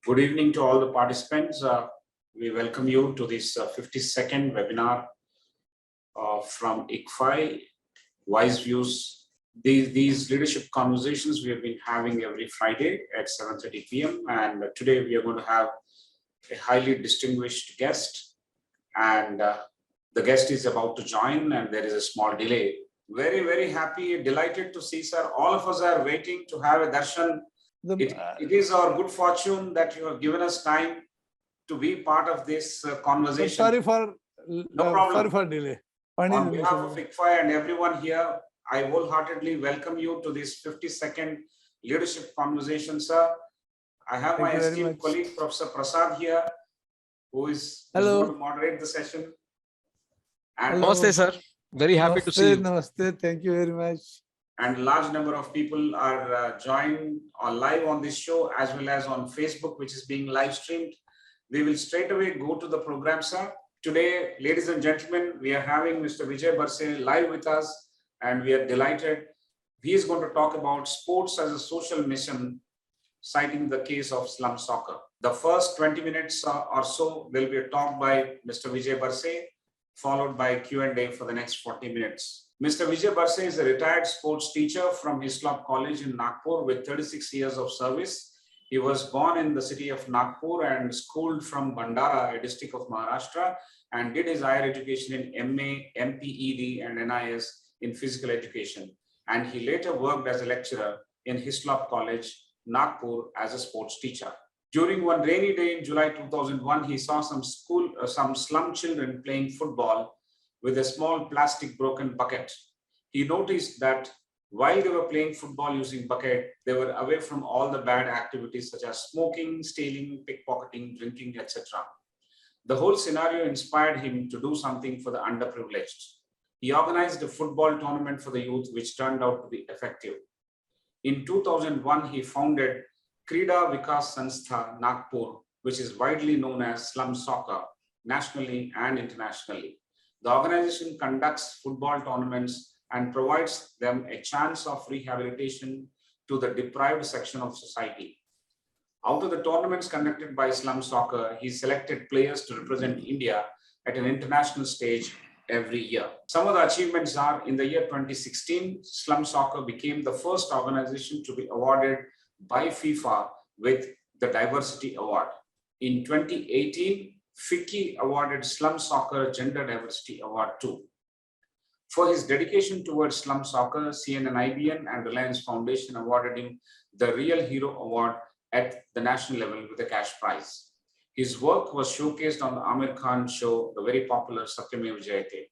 Good evening to all the participants. We welcome you to this 52nd webinar from ICFAI, WiseViews. These leadership conversations we have been having every Friday at 7:30 p.m. And today we are going to have a highly distinguished guest. And the guest is about to join and there is a small delay. Very, very happy, delighted to see, sir. All of us are waiting to have a darshan. It is our good fortune that you have given us time to be part of this conversation. Sorry for delay. On behalf of ICFAI and everyone here, I wholeheartedly welcome you to this 52nd leadership conversation, sir. I have my esteemed colleague, Prof. Prasad here, who is going to moderate the session. And Namaste, sir. Very happy to see you. Namaste. Thank you very much. And a large number of people are joined or live on this show as well as on Facebook, which is being live streamed. We will straight away go to the program, sir. Today, ladies and gentlemen, we are having Mr. Vijay Barse live with us, and we are delighted. He is going to talk about sports as a social mission, citing the case of slum soccer. The first 20 minutes or so will be a talk by Mr. Vijay Barse, followed by Q&A for the next 40 minutes. Mr. Vijay Barse is a retired sports teacher from Slum College in Nagpur with 36 years of service. He was born in the city of Nagpur and schooled from Bandara, a district of Maharashtra, and did his higher education in MA, MPED, and NIS in physical education. And he later worked as a lecturer in Hislop College, Nagpur, as a sports teacher. During one rainy day in July 2001, he saw some slum children playing football with a small plastic broken bucket. He noticed that while they were playing football using bucket, they were away from all the bad activities such as smoking, stealing, pickpocketing, drinking, etc. The whole scenario inspired him to do something for the underprivileged. He organized a football tournament for the youth, which turned out to be effective. In 2001, he founded Krida Vikas Sanstha Nagpur, which is widely known as Slum Soccer, nationally and internationally. The organization conducts football tournaments and provides them a chance of rehabilitation to the deprived section of society. Out of the tournaments conducted by Slum Soccer, he selected players to represent India at an international stage every year. Some of the achievements are, in the year 2016, Slum Soccer became the first organization to be awarded by FIFA with the Diversity Award. In 2018, FICCI awarded Slum Soccer Gender Diversity Award too. For his dedication towards slum soccer, CNN-IBN and Reliance Foundation awarded him the Real Hero Award at the national level with a cash prize. His work was showcased on the Amir Khan show, the very popular Satyamev Jayate.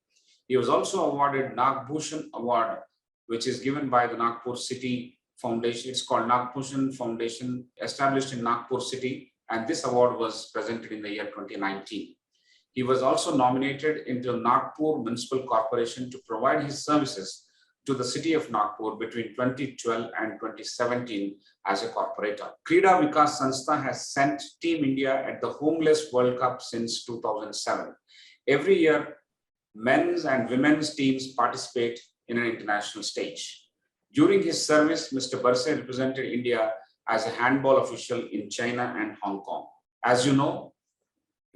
He was also awarded Nagbhushan Award, which is given by the Nagpur City Foundation. It's called Nagbhushan Foundation, established in Nagpur City, and this award was presented in the year 2019. He was also nominated into Nagpur Municipal Corporation to provide his services to the city of Nagpur between 2012 and 2017 as a corporator. Krida Vikas Sanstha has sent Team India at the Homeless World Cup since 2007. Every year, men's and women's teams participate in an international stage. During his service, Mr. Barse represented India as a handball official in China and Hong Kong. As you know,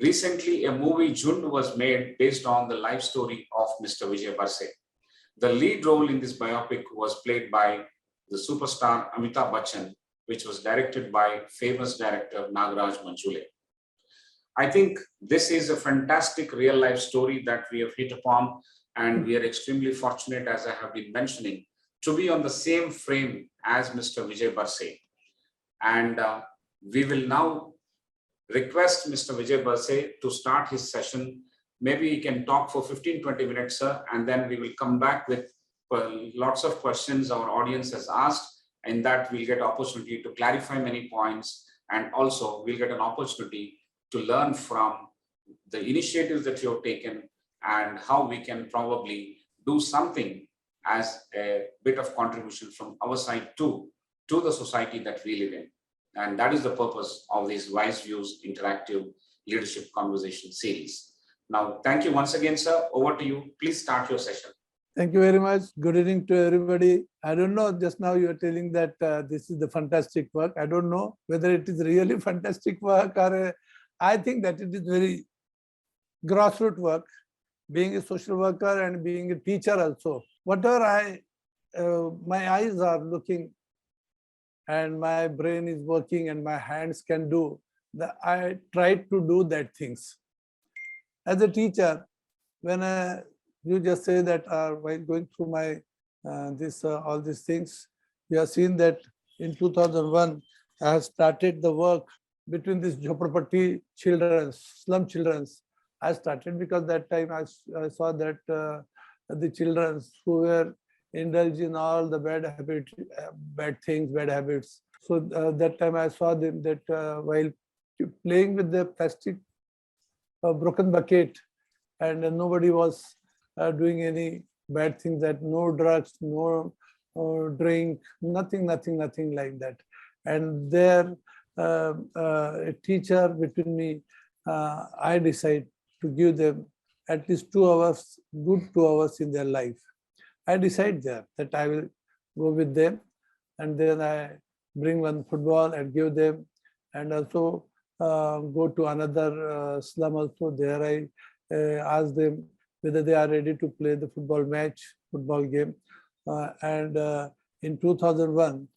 recently a movie Jund was made based on the life story of Mr. Vijay Barse. The lead role in this biopic was played by the superstar Amitabh Bachchan, which was directed by famous director Nagaraj Manjule. I think this is a fantastic real life story that we have hit upon, and we are extremely fortunate, as I have been mentioning, to be on the same frame as Mr. Vijay Barse. And we will now request Mr. Vijay Barse to start his session. Maybe he can talk for 15-20 minutes, sir, and then we will come back with lots of questions our audience has asked, and that we'll get opportunity to clarify many points, and also we'll get an opportunity to learn from the initiatives that you have taken and how we can probably do something as a bit of contribution from our side too, to the society that we live in. And that is the purpose of this WiseViews interactive leadership conversation series. Now, thank you once again, sir. Over to you. Please start your session. Thank you very much. Good evening to everybody. I don't know, just now you are telling that this is the fantastic work. I don't know whether it is really fantastic work or I think that it is very grassroots work, being a social worker and being a teacher also. Whatever my eyes are looking and my brain is working and my hands can do, I try to do that things. As a teacher, when you just say that while going through my all these things, you have seen that in 2001, I have started the work between these Jhopparpatti children, slum children. I started because that time I saw that the children who were indulged in all the bad habits, bad things, bad habits. So that time I saw them that while playing with the plastic broken bucket, and nobody was doing any bad things, that no drugs, no drink, nothing like that. And there a teacher between me, I decide to give them at least 2 hours, good 2 hours in their life. I decide there that I will go with them, and then I bring one football and give them, and also go to another slum also. There I ask them whether they are ready to play the football match, football game. And in 2001,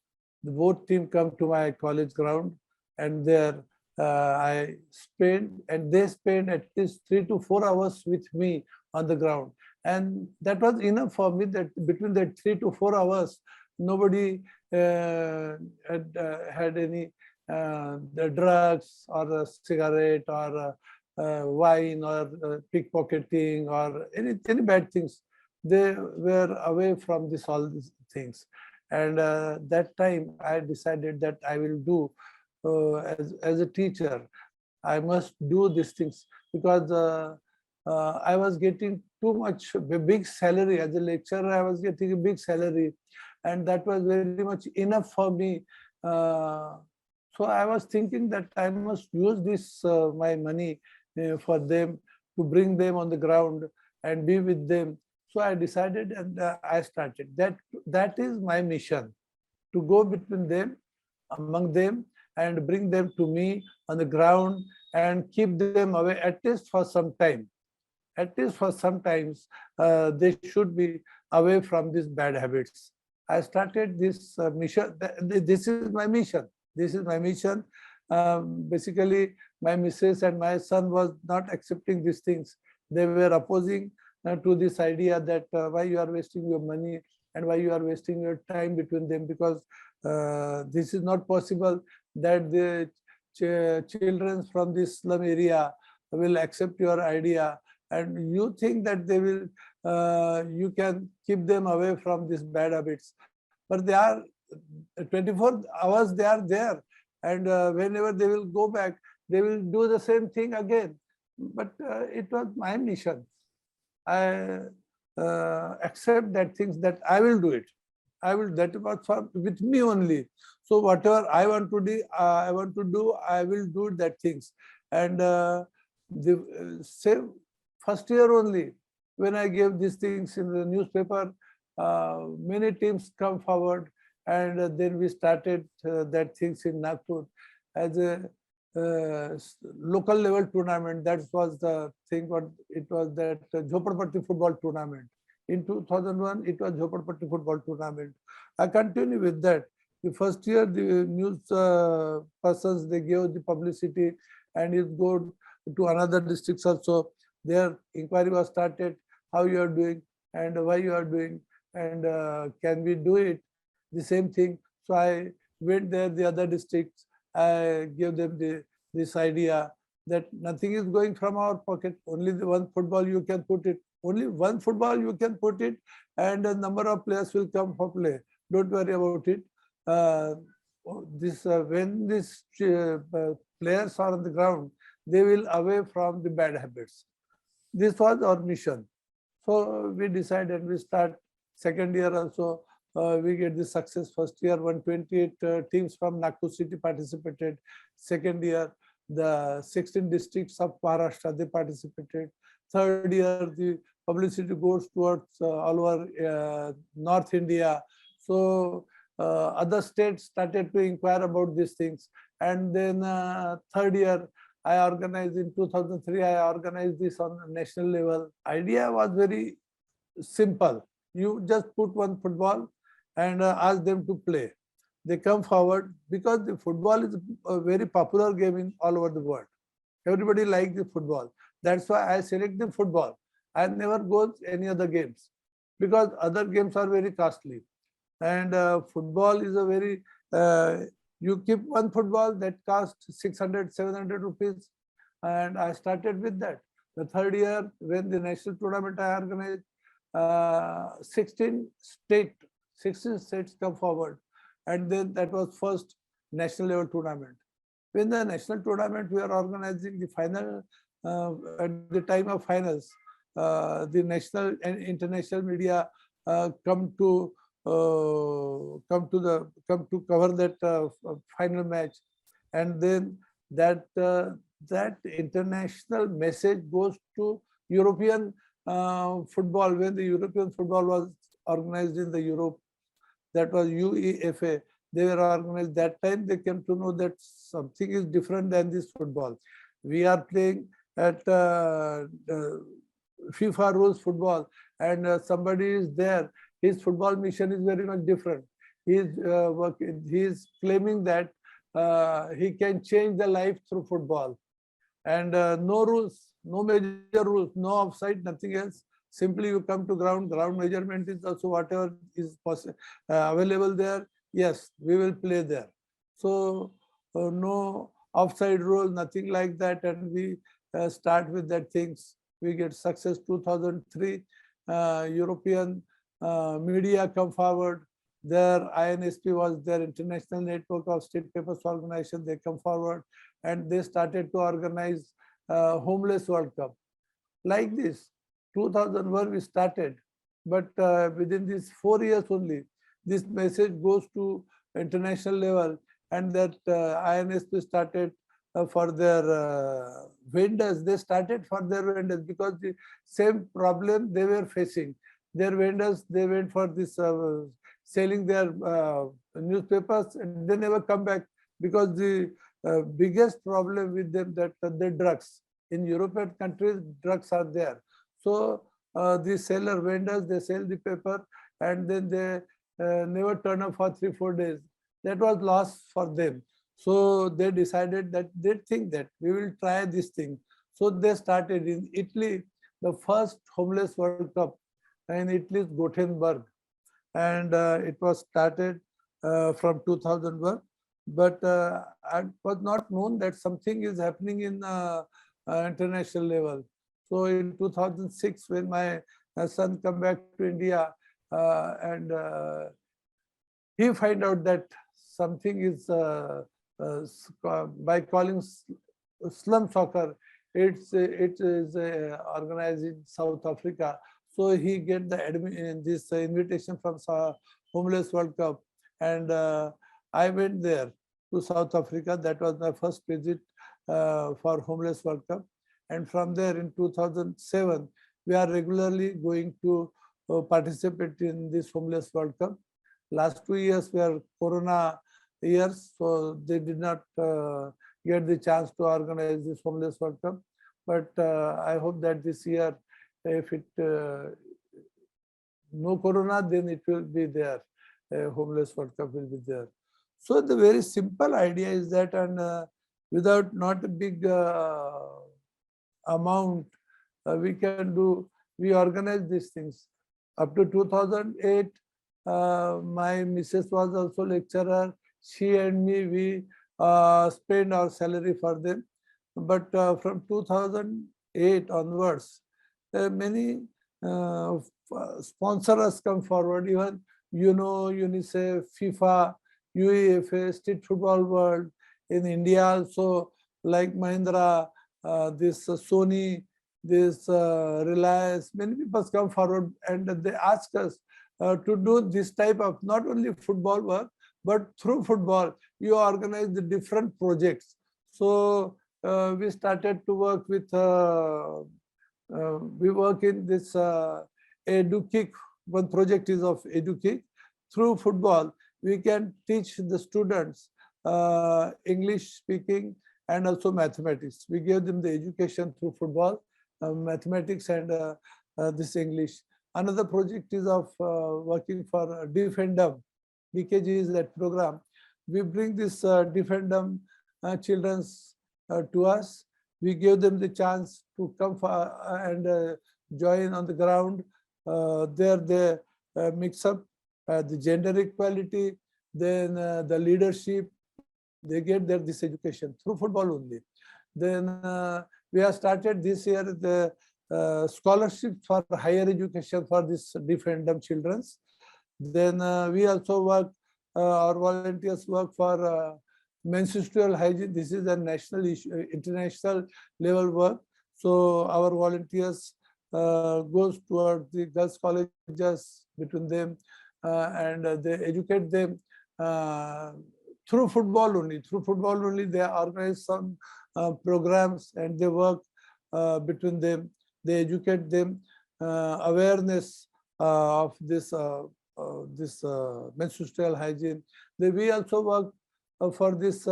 the both team come to my college ground, and there I spend, and they spend at least 3 to 4 hours with me on the ground. And that was enough for me, that between that 3 to 4 hours, nobody had any the drugs or a cigarette or wine or pickpocketing or any bad things. They were away from all these things. And that time I decided that I will do as a teacher, I must do these things, because I was getting too much big salary as a lecturer. I was getting a big salary, and that was very much enough for me. So I was thinking that I must use this my money for them, to bring them on the ground and be with them. So I decided, and I started. That is my mission, to go between them, among them, and bring them to me on the ground and keep them away at least for some time. At least for some times, they should be away from these bad habits. I started this mission. This is my mission. This is my mission. Basically, my missus and my son was not accepting these things. They were opposing to this idea that why you are wasting your money and why you are wasting your time between them, because this is not possible that the children from this slum area will accept your idea, and you think that they will, you can keep them away from these bad habits. But they are 24 hours, they are there, and whenever they will go back, they will do the same thing again. But it was my mission. I accept that things, that I will do it. I will, that was for with me only. So whatever I want to do, I will do that things. And the same first year only, when I gave these things in the newspaper, many teams come forward, and then we started that things in Nagpur as a local level tournament. That was the thing. What it was, that Jhopparpatti football tournament. In 2001, it was Jhopparpatti football tournament. I continue with that. The first year, the news persons, they gave the publicity, and it go to another districts also. Their inquiry was started, how you are doing and why you are doing, and can we do it, the same thing. So I went there, the other districts. I gave them this idea that nothing is going from our pocket. Only the one football you can put it. Only one football you can put it, and a number of players will come for play. Don't worry about it. When these players are on the ground, they will away from the bad habits. This was our mission. So we decided, we start second year also. We get the success. First year, 128 teams from Nagpur city participated. Second year, the 16 districts of Maharashtra, they participated. Third year, the publicity goes towards all over North India. So other states started to inquire about these things. And then third year, I organized in 2003, I organized this on a national level. Idea was very simple. You just put one football and ask them to play. They come forward because the football is a very popular game in all over the world. Everybody likes the football. That's why I select the football. I never go any other games because other games are very costly. And football is a very, you keep one football that costs 600, 700 rupees. And I started with that. The third year, when the national tournament I organized, 16 states come forward. And then that was first national level tournament. When the national tournament, we are organizing the final, at the time of finals, the national and international media come to cover that final match, and then that international message goes to European football. When the European football was organized in the Europe, that was UEFA. They were organized that time. They came to know that something is different than this football. We are playing at FIFA rules football, and somebody is there. His football mission is very much different. He is claiming that he can change the life through football, and no rules, no major rules, no offside, nothing else. Simply you come to ground. Ground measurement is also whatever is available there. Yes, we will play there. So no offside rule, nothing like that, and we start with that things. We get success. 2003, European media come forward. Their INSP was their International Network of State Papers Organization. They come forward and they started to organize Homeless World Cup. Like this, 2001 we started, but within these 4 years only, this message goes to international level, and that INSP started for their vendors. They started for their vendors because the same problem they were facing. Their vendors, they went for this selling their newspapers, and they never come back because the biggest problem with them that the drugs. In European countries, drugs are there. So the seller vendors, they sell the paper and then they never turn up for 3-4 days. That was loss for them. So they decided that they think that we will try this thing. So they started in Italy, the first Homeless World Cup in Italy's Gothenburg. And it was started from 2001. But it was not known that something is happening in international level. So in 2006, when my son come back to India, and he find out that something is by calling Slum soccer, it is organized in South Africa. So he get this invitation from Homeless World Cup, and I went there to South Africa. That was my first visit for Homeless World Cup. And from there in 2007, we are regularly going to participate in this Homeless World Cup. Last 2 years were Corona years, so they did not get the chance to organize this Homeless World Cup. But I hope that this year, if it no Corona, then it will be there. Homeless World Cup will be there. So the very simple idea is that, and without not a big amount, we organize these things. Up to 2008, my missus was also lecturer. She and me, we spend our salary for them. But from 2008 onwards, many sponsors come forward, even UNICEF, FIFA, UEFA, Street Football World, in India also, like Mahindra, this Sony, this Reliance, many people come forward and they ask us to do this type of not only football work, but through football, you organize the different projects. So we started to work with we work in this EduKick. One project is of EduKick. Through football, we can teach the students English speaking and also mathematics. We give them the education through football, mathematics, and this English. Another project is of working for Defendum. DKG is that program. We bring this Defendum children to us. We give them the chance to come and join on the ground. There they mix up the gender equality, then the leadership. They get this education through football only. Then we have started this year the scholarship for higher education for this Defendum children. Then we also work, our volunteers work for menstrual hygiene. This is a national issue, international level work. So our volunteers goes towards the girls' colleges between them and they educate them through football only. Through football only, they organize some programs and they work between them. They educate them awareness of this menstrual hygiene. We also work for this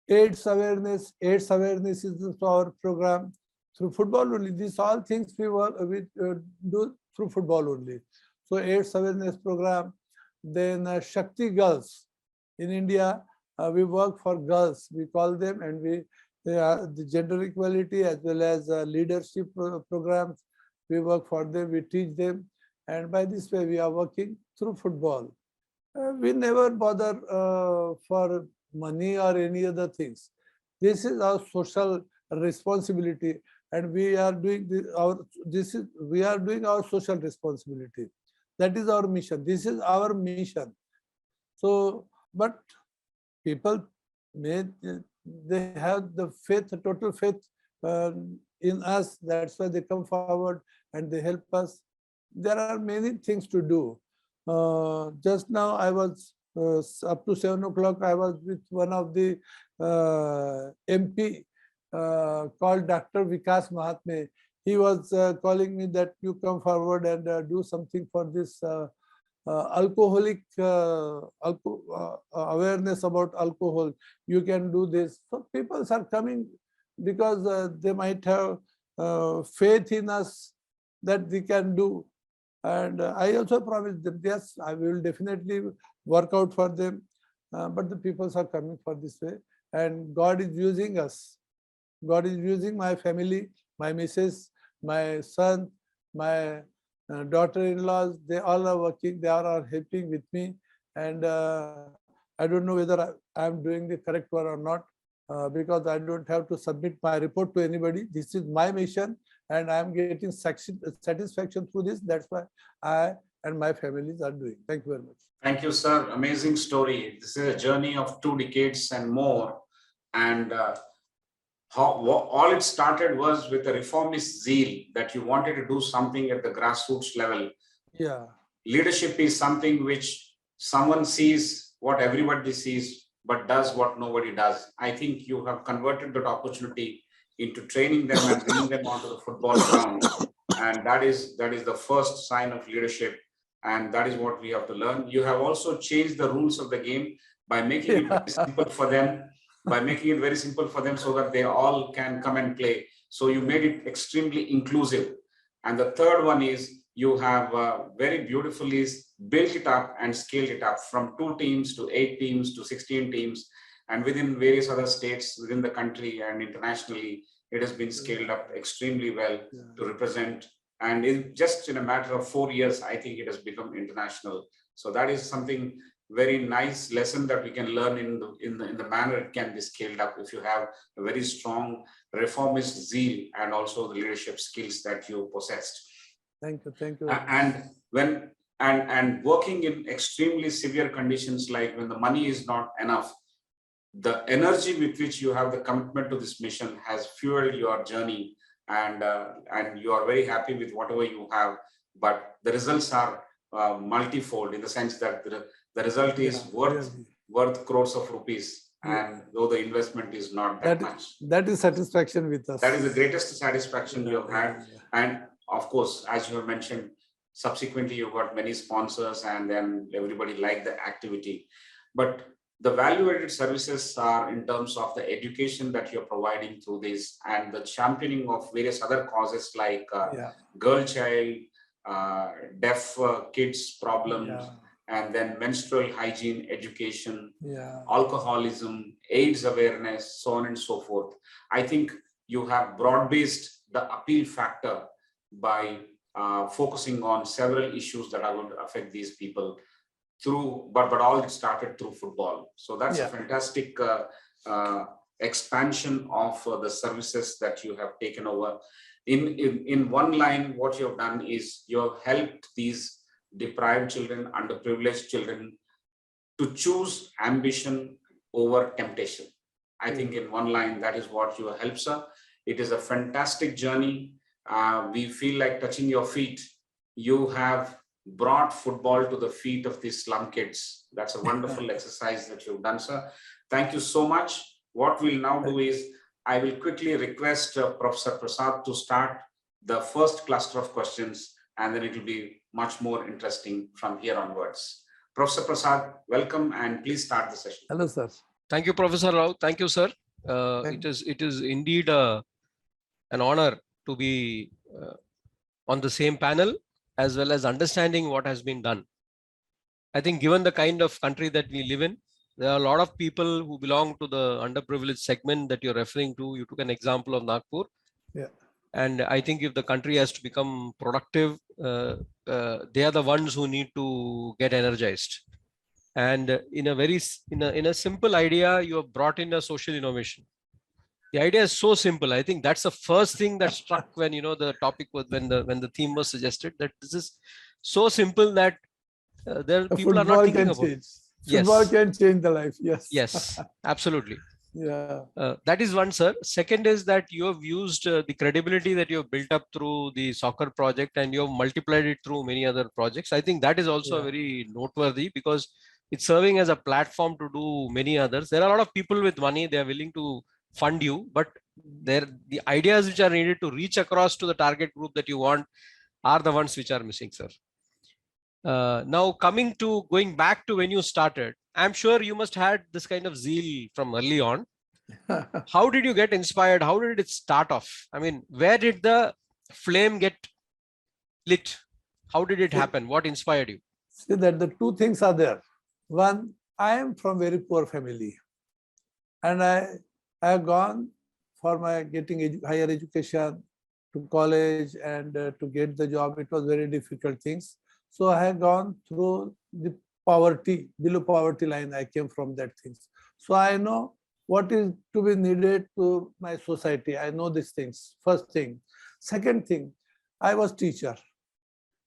AIDS awareness. AIDS awareness is our program through football only. These all things we do through football only. So AIDS awareness program. Then Shakti Girls in India, we work for girls. We call them, and the gender equality as well as leadership programs. We work for them. We teach them, and by this way we are working through football. We never bother for money or any other things. This is our social responsibility, and we are doing we are doing our social responsibility. That is our mission. This is our mission. So, but people they have the faith, total faith in us. That's why they come forward and they help us. There are many things to do. Just now I was up to 7 o'clock. I was with one of the MP called Dr. Vikas Mahatme. He was calling me that you come forward and do something for this alcoholic awareness about alcohol. You can do this. So people are coming because they might have faith in us that we can do. And I also promised them, yes, I will definitely work out for them. But the people are coming for this way. And God is using us. God is using my family, my missus, my son, my daughter-in-laws. They all are working. They all are helping with me. And I don't know whether I'm doing the correct one or not, because I don't have to submit my report to anybody. This is my mission, and I'm getting satisfaction through this. That's why I and my families are doing. Thank you very much. Thank you, sir. Amazing story. This is a journey of 2 decades and more. And all it started was with a reformist zeal that you wanted to do something at the grassroots level. Yeah. Leadership is something which someone sees what everybody sees, but does what nobody does. I think you have converted that opportunity into training them and bringing them onto the football ground. And that is the first sign of leadership. And that is what we have to learn. You have also changed the rules of the game by making it very simple for them, so that they all can come and play. So you made it extremely inclusive. And the third one is you have very beautifully built it up and scaled it up from 2 teams to 8 teams to 16 teams. And within various other states within the country and internationally, it has been scaled up extremely well to represent. And just in a matter of 4 years, I think it has become international. So that is something very nice lesson that we can learn in the manner it can be scaled up if you have a very strong reformist zeal and also the leadership skills that you possessed. Thank you. And working in extremely severe conditions, like when the money is not enough, the energy with which you have the commitment to this mission has fueled your journey, and you are very happy with whatever you have, but the results are multifold in the sense that the result is worth crores of rupees, and though the investment is not that much. That is satisfaction with us. That is the greatest satisfaction you have had. Yeah. And of course, as you have mentioned, subsequently you got many sponsors and then everybody liked the activity. But the value-added services are in terms of the education that you're providing through this and the championing of various other causes like girl child, deaf kids problems, and then menstrual hygiene education, alcoholism, AIDS awareness, so on and so forth. I think you have broad-based the appeal factor by focusing on several issues that are going to affect these people through, but all it started through football. So that's a fantastic expansion of the services that you have taken over. In one line, what you have done is you have helped these deprived children, underprivileged children to choose ambition over temptation. I think in one line, that is what you help, sir. It is a fantastic journey. We feel like touching your feet. You have brought football to the feet of these slum kids. That's a wonderful exercise that you've done, sir. Thank you so much. What we'll now do is, I will quickly request Professor Prasad to start the first cluster of questions, and then it will be much more interesting from here onwards. Professor Prasad, welcome, and please start the session. Hello, sir. Thank you, Professor Rao. Thank you, sir. It is indeed an honor to be on the same panel, as well as understanding what has been done. I think given the kind of country that we live in, there are a lot of people who belong to the underprivileged segment that you're referring to. You took an example of Nagpur. Yeah. And I think if the country has to become productive, they are the ones who need to get energized. And in a simple idea, you have brought in a social innovation. The idea is so simple. I think that's the first thing that struck when the topic was when the theme was suggested, that this is so simple that people are not thinking about it. Football can change the life. Yes. Yes, absolutely. Yeah. That is one, sir. Second is that you have used the credibility that you have built up through the soccer project, and you have multiplied it through many other projects. I think that is also very noteworthy, because it's serving as a platform to do many others. There are a lot of people with money, they are willing to fund you, but the ideas which are needed to reach across to the target group that you want are the ones which are missing, sir. Now going back to when you started, I'm sure you must have had this kind of zeal from early on. How did you get inspired? How did it start off? I mean, where did the flame get lit? How did it happen? What inspired you? See that the two things are there. One, I am from very poor family, and I have gone for my getting higher education to college and to get the job. It was very difficult things. So I have gone through the poverty, below poverty line. I came from that things. So I know what is to be needed to my society. I know these things. First thing. Second thing, I was teacher.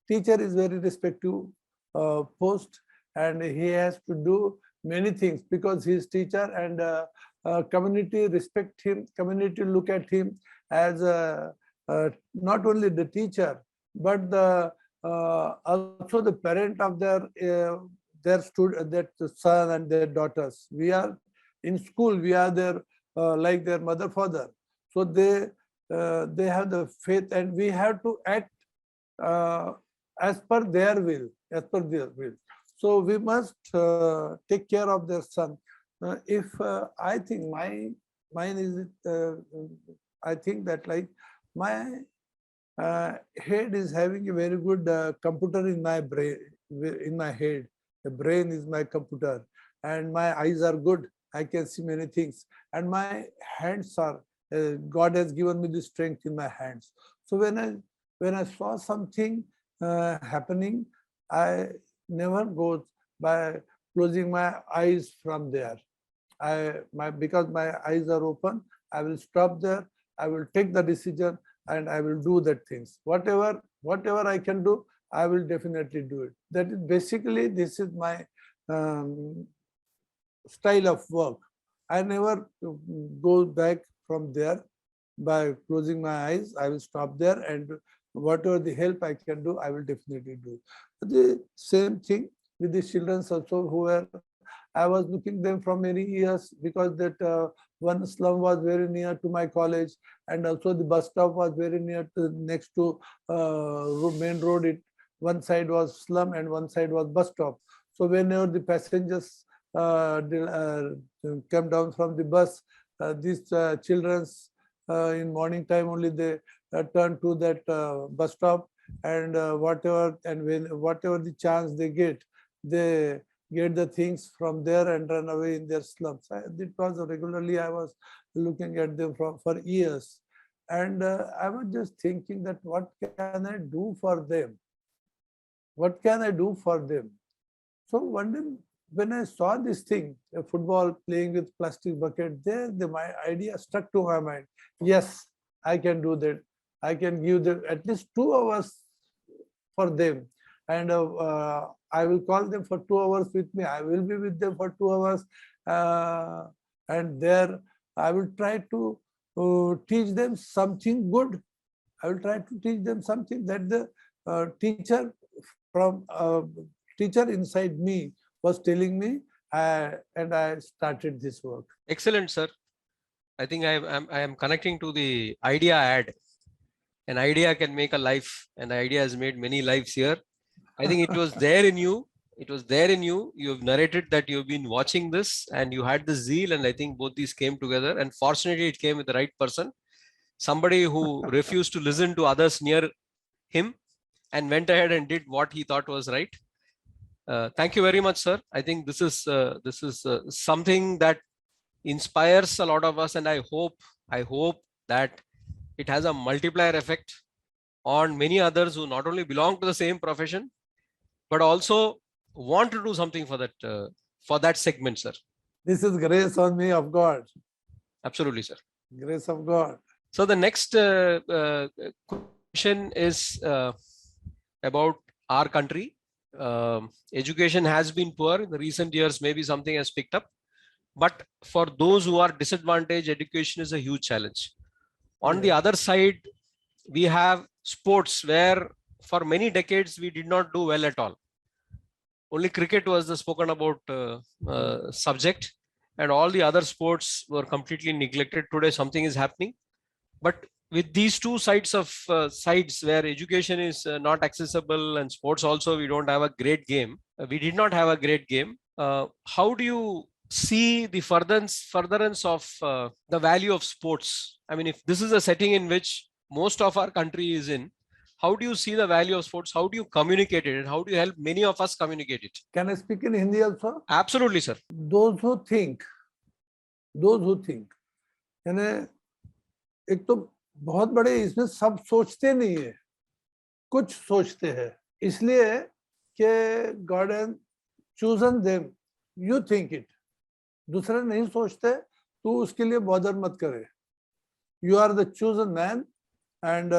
Teacher is very respective post, and he has to do many things because he is teacher, and community respect him. Community look at him as not only the teacher, but also the parent of their student, their son and their daughters. We are in school. We are their like their mother, father. So they have the faith, and we have to act as per their will. As per their will. So we must take care of their son. If I think mine is, I think that like my head is having a very good computer in my brain, in my head. The brain is my computer, and my eyes are good. I can see many things, and my hands are. God has given me the strength in my hands. So when I saw something happening, I never go by closing my eyes from there. Because my eyes are open, I will stop there. I will take the decision, and I will do that things. Whatever I can do, I will definitely do it. That is basically, this is my style of work. I never go back from there. By closing my eyes, I will stop there, and whatever the help I can do, I will definitely do. The same thing with the children also, who were, I was looking them from many years because that one slum was very near to my college, and also the bus stop was very near to next to main road. One side was slum and one side was bus stop. So whenever the passengers come down from the bus, these children's in morning time only they turn to that bus stop, and whatever the chance they get the things from there and run away in their slums. It was regularly I was looking at them for years, and I was just thinking that what can I do for them? What can I do for them? So one day when I saw this thing, a football playing with plastic bucket, my idea stuck to my mind. Yes, I can do that. I can give them at least 2 hours for them, and I will call them for 2 hours with me. I will be with them for 2 hours, and there I will try to teach them something good. I will try to teach them something that the teacher inside me was telling me, and I started this work. Excellent, sir. I think I am connecting to the idea ad. An idea can make a life, and the idea has made many lives here. I think it was there in you. It was there in you. You've narrated that you've been watching this and you had the zeal, and I think both these came together. And fortunately, it came with the right person, somebody who refused to listen to others near him and went ahead and did what he thought was right. Thank you very much, sir. I think this is something that inspires a lot of us, and I hope that it has a multiplier effect on many others who not only belong to the same profession, but also want to do something for that segment, sir. This is grace on me of God. Absolutely, sir. Grace of God. So the next question is about our country. Education has been poor in the recent years. Maybe something has picked up, but for those who are disadvantaged, education is a huge challenge. On the other side, we have sports where for many decades we did not do well at all. Only cricket was the spoken about subject, and all the other sports were completely neglected. Today something is happening, but with these two sides where education is not accessible and sports also we don't have a great game. We did not have a great game. How do you see the furtherance of the value of sports? I mean, if this is a setting in which most of our country is in, how do you see the value of sports? How do you communicate it, and how do you help many of us communicate it? Can I speak in Hindi also? Absolutely, sir. Those who think, यानी एक तो बहुत बड़े इसमें सब सोचते नहीं है, कुछ सोचते हैं, इसलिए कि God has chosen them. You think it. दूसरे नहीं सोचते, तो उसके लिए बॉदर मत करे. You are the chosen man, and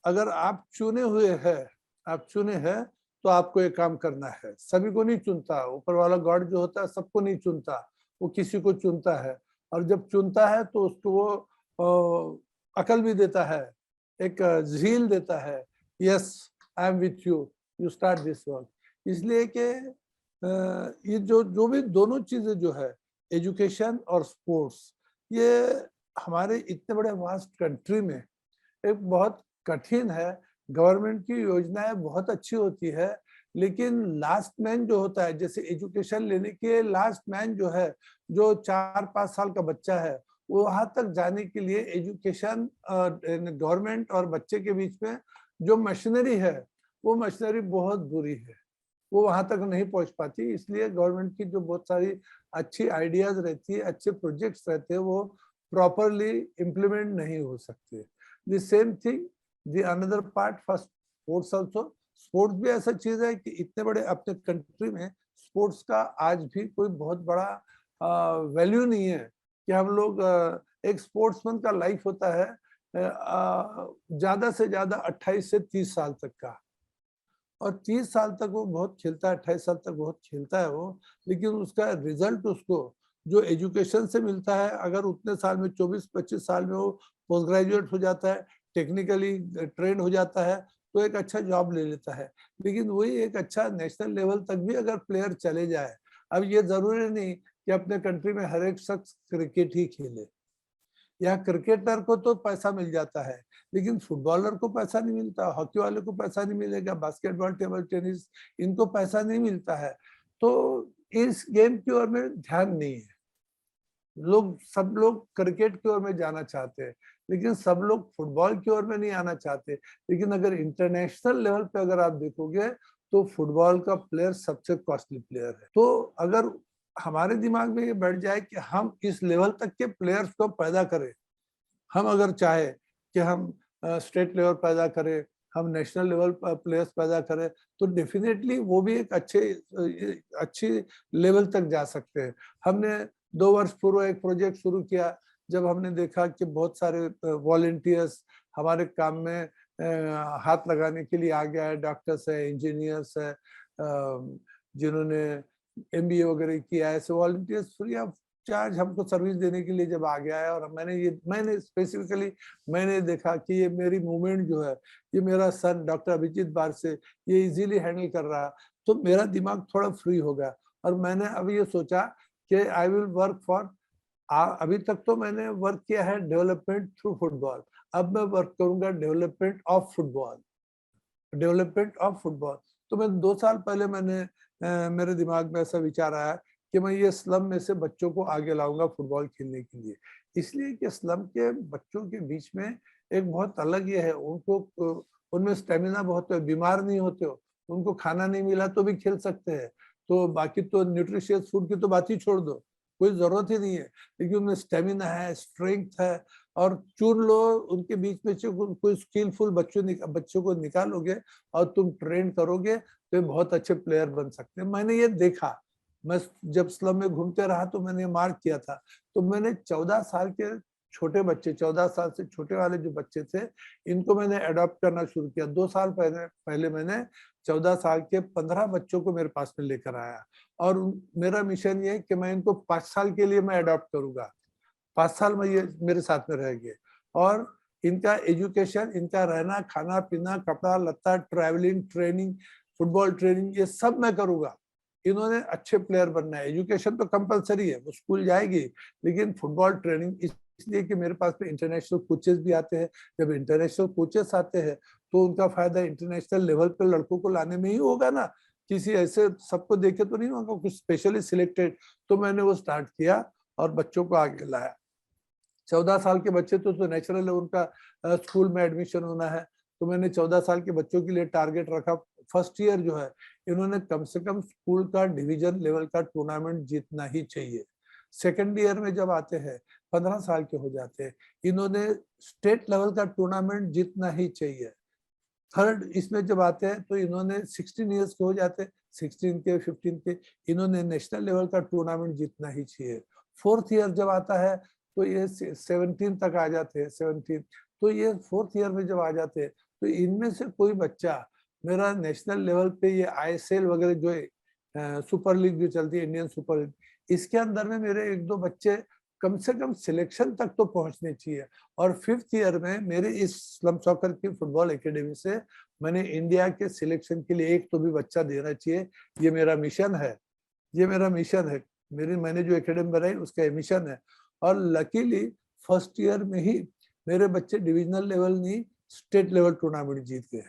अगर आप चुने हुए हैं, तो आपको एक काम करना है. सभी को नहीं चुनता, ऊपर वाला गॉड जो होता है सबको नहीं चुनता, वो किसी को चुनता है, और जब चुनता है तो उसको वो अकल भी देता है, एक झील देता है. Yes, I am with you, you start this work. इसलिए कि ये जो भी दोनों चीजें जो है, एजुकेशन और स्पोर्ट्स, ये हमारे इतने बड़े वास्ट कंट्री में एक बहुत कठिन है. गवर्नमेंट की योजनाएं बहुत अच्छी होती है, लेकिन लास्ट मैन जो होता है, जैसे एजुकेशन लेने के लास्ट मैन जो है, जो 4-5 साल का बच्चा है, वो वहां तक जाने के लिए एजुकेशन गवर्नमेंट और बच्चे के बीच में जो मशीनरी है, वो मशीनरी बहुत बुरी है, वो वहां तक नहीं पहुंच पाती. इसलिए गवर्नमेंट की जो बहुत सारी अच्छी आइडियाज रहती है, अच्छे प्रोजेक्ट्स रहते हैं, वो प्रॉपरली इम्प्लीमेंट नहीं हो सकते. The same thing the another part for sports also. Sports भी ऐसा चीज है कि इतने बड़े अपने कंट्री में स्पोर्ट्स का आज भी कोई बहुत बड़ा वैल्यू नहीं है कि हम लोग एक स्पोर्ट्समैन का लाइफ होता है ज्यादा से ज्यादा 28 से 30 साल तक का, और 30 साल तक वो बहुत खेलता है, 28 साल तक बहुत खेलता है वो, लेकिन उसका रिजल्ट उसको जो एजुकेशन से मिलता है, अगर उतने साल में 24-25 साल में वो पोस्ट ग्रेजुएट हो जाता है, टेक्निकली ट्रेन हो जाता है, तो एक अच्छा जॉब ले लेता है. लेकिन वही एक अच्छा नेशनल लेवल तक भी अगर प्लेयर चले जाए, अब ये जरूरी नहीं कि अपने कंट्री में हर एक शख्स क्रिकेट ही खेले। यहाँ क्रिकेटर को तो पैसा मिल जाता है, लेकिन फुटबॉलर को पैसा नहीं मिलता, हॉकी वाले को पैसा नहीं मिलेगा, बास्केटबॉल, टेबल टेनिस, इनको पैसा नहीं मिलता है। तो इस गेम की ओर में ध्यान नहीं है। सब लोग क्रिकेट की ओर में जाना चाहते हैं, लेकिन सब लोग फुटबॉल की ओर में नहीं आना चाहते। लेकिन अगर इंटरनेशनल लेवल पे अगर आप देखोगे तो फुटबॉल का प्लेयर सबसे कॉस्टली प्लेयर है। तो अगर हमारे दिमाग में ये बैठ जाए कि हम इस लेवल तक के प्लेयर्स को पैदा करें, हम अगर चाहे कि हम स्टेट लेवल पैदा करें, हम नेशनल लेवल प्लेयर्स पैदा करें, तो डेफिनेटली वो भी एक अच्छी लेवल तक जा सकते हैं। हमने 2 वर्ष पूर्व एक प्रोजेक्ट शुरू किया, जब हमने देखा कि बहुत सारे वॉलंटियर्स हमारे काम में हाथ लगाने के लिए आ गया है, डॉक्टर्स है, इंजीनियर्स है, जिन्होंने MBA वगैरह किया है, ऐसे वॉलंटियर्स फ्री ऑफ चार्ज हमको सर्विस देने के लिए जब आ गया है। और मैंने स्पेसिफिकली मैंने देखा कि ये मेरी मूवमेंट जो है, ये मेरा सन डॉक्टर अभिजीत बारसे ये इजीली हैंडल कर रहा, तो मेरा दिमाग थोड़ा फ्री हो गया। और मैंने अभी ये सोचा कि आई विल वर्क फॉर, अभी तक तो मैंने वर्क किया है डेवलपमेंट थ्रू फुटबॉल, अब मैं वर्क करूंगा development of football, development of football. तो मैं 2 साल पहले मेरे दिमाग में ऐसा विचार आया कि मैं ये स्लम में से बच्चों को आगे लाऊंगा फुटबॉल खेलने के लिए। इसलिए कि स्लम के बच्चों के बीच में एक बहुत अलग ये है, उनको उनमें स्टेमिना बहुत है, बीमार नहीं होते हो, उनको खाना नहीं मिला तो भी खेल सकते हैं। तो बाकी तो न्यूट्रिशियस फूड की तो बात ही छोड़ दो, कोई जरूरत ही नहीं है, लेकिन उनमें स्टेमिना है, स्ट्रेंथ है। और चुन लो उनके बीच में से कोई स्किलफुल बच्चों को निकालोगे और तुम ट्रेन करोगे तो बहुत अच्छे प्लेयर बन सकते हैं। मैंने ये देखा, मैं जब स्लम में घूमते रहा तो मैंने मार्क किया था। तो मैंने 14 साल के छोटे बच्चे, 14 साल से छोटे वाले जो बच्चे थे, इनको मैंने अडॉप्ट करना शुरू किया। 2 साल पहले मैंने 14 साल के 15 बच्चों को मेरे पास में लेकर आया, और मेरा मिशन ये है कि मैं इनको 5 साल के लिए मैं अडॉप्ट करूंगा। 5 साल में ये मेरे साथ में रहेंगे, और इनका एजुकेशन, इनका रहना, खाना पीना, कपड़ा लत्ता, ट्रैवलिंग, ट्रेनिंग, फुटबॉल ट्रेनिंग, ये सब मैं करूंगा। इन्होंने अच्छे प्लेयर बनना है। एजुकेशन तो कंपलसरी है, वो स्कूल जाएगी, लेकिन फुटबॉल ट्रेनिंग इसलिए कि मेरे पास में इंटरनेशनल कोचेस भी आते हैं। जब इंटरनेशनल कोचेस आते हैं तो उनका फायदा इंटरनेशनल लेवल पे लड़कों को लाने में ही होगा ना, किसी ऐसे सबको देखे तो नहीं होगा, कुछ स्पेशली सिलेक्टेड। तो मैंने वो स्टार्ट किया और बच्चों को आगे लाया। 14 साल के बच्चे तो नेचुरल है, उनका स्कूल में एडमिशन होना है। तो मैंने 14 साल के बच्चों के लिए टारगेट रखा, फर्स्ट ईयर जो है इन्होंने कम से कम स्कूल का डिवीजन लेवल का टूर्नामेंट जीतना ही चाहिए। सेकेंड ईयर में जब आते हैं, 15 साल के हो जाते हैं, इन्होंने स्टेट लेवल का टूर्नामेंट जीतना ही चाहिए। थर्ड इसमें जब आते हैं तो इन्होंने 16 ईयर्स के हो जाते हैं, 16 के 15 के, इन्होंने नेशनल लेवल का टूर्नामेंट जीतना ही चाहिए। फोर्थ ईयर जब आता है तो ये 17 तक आ जाते हैं, 17। तो ये फोर्थ ईयर में जब आ जाते हैं तो इनमें से कोई बच्चा मेरा नेशनल लेवल पे, ये ISL वगैरह जो सुपर लीग जो चलती है, इंडियन सुपर लीग, इसके अंदर में मेरे 1-2 बच्चे कम से कम सिलेक्शन तक तो पहुंचने चाहिए। और 5th ईयर में मेरे इस स्लम सॉकर की फुटबॉल एकेडमी से मैंने इंडिया के सिलेक्शन के लिए एक तो भी बच्चा देना चाहिए। ये मेरा मिशन है, ये मेरा मिशन है। मैंने जो एकेडमी बनाई उसका मिशन है। और लकीली फर्स्ट ईयर में ही मेरे बच्चे डिविजनल लेवल नहीं, स्टेट लेवल टूर्नामेंट जीत गए।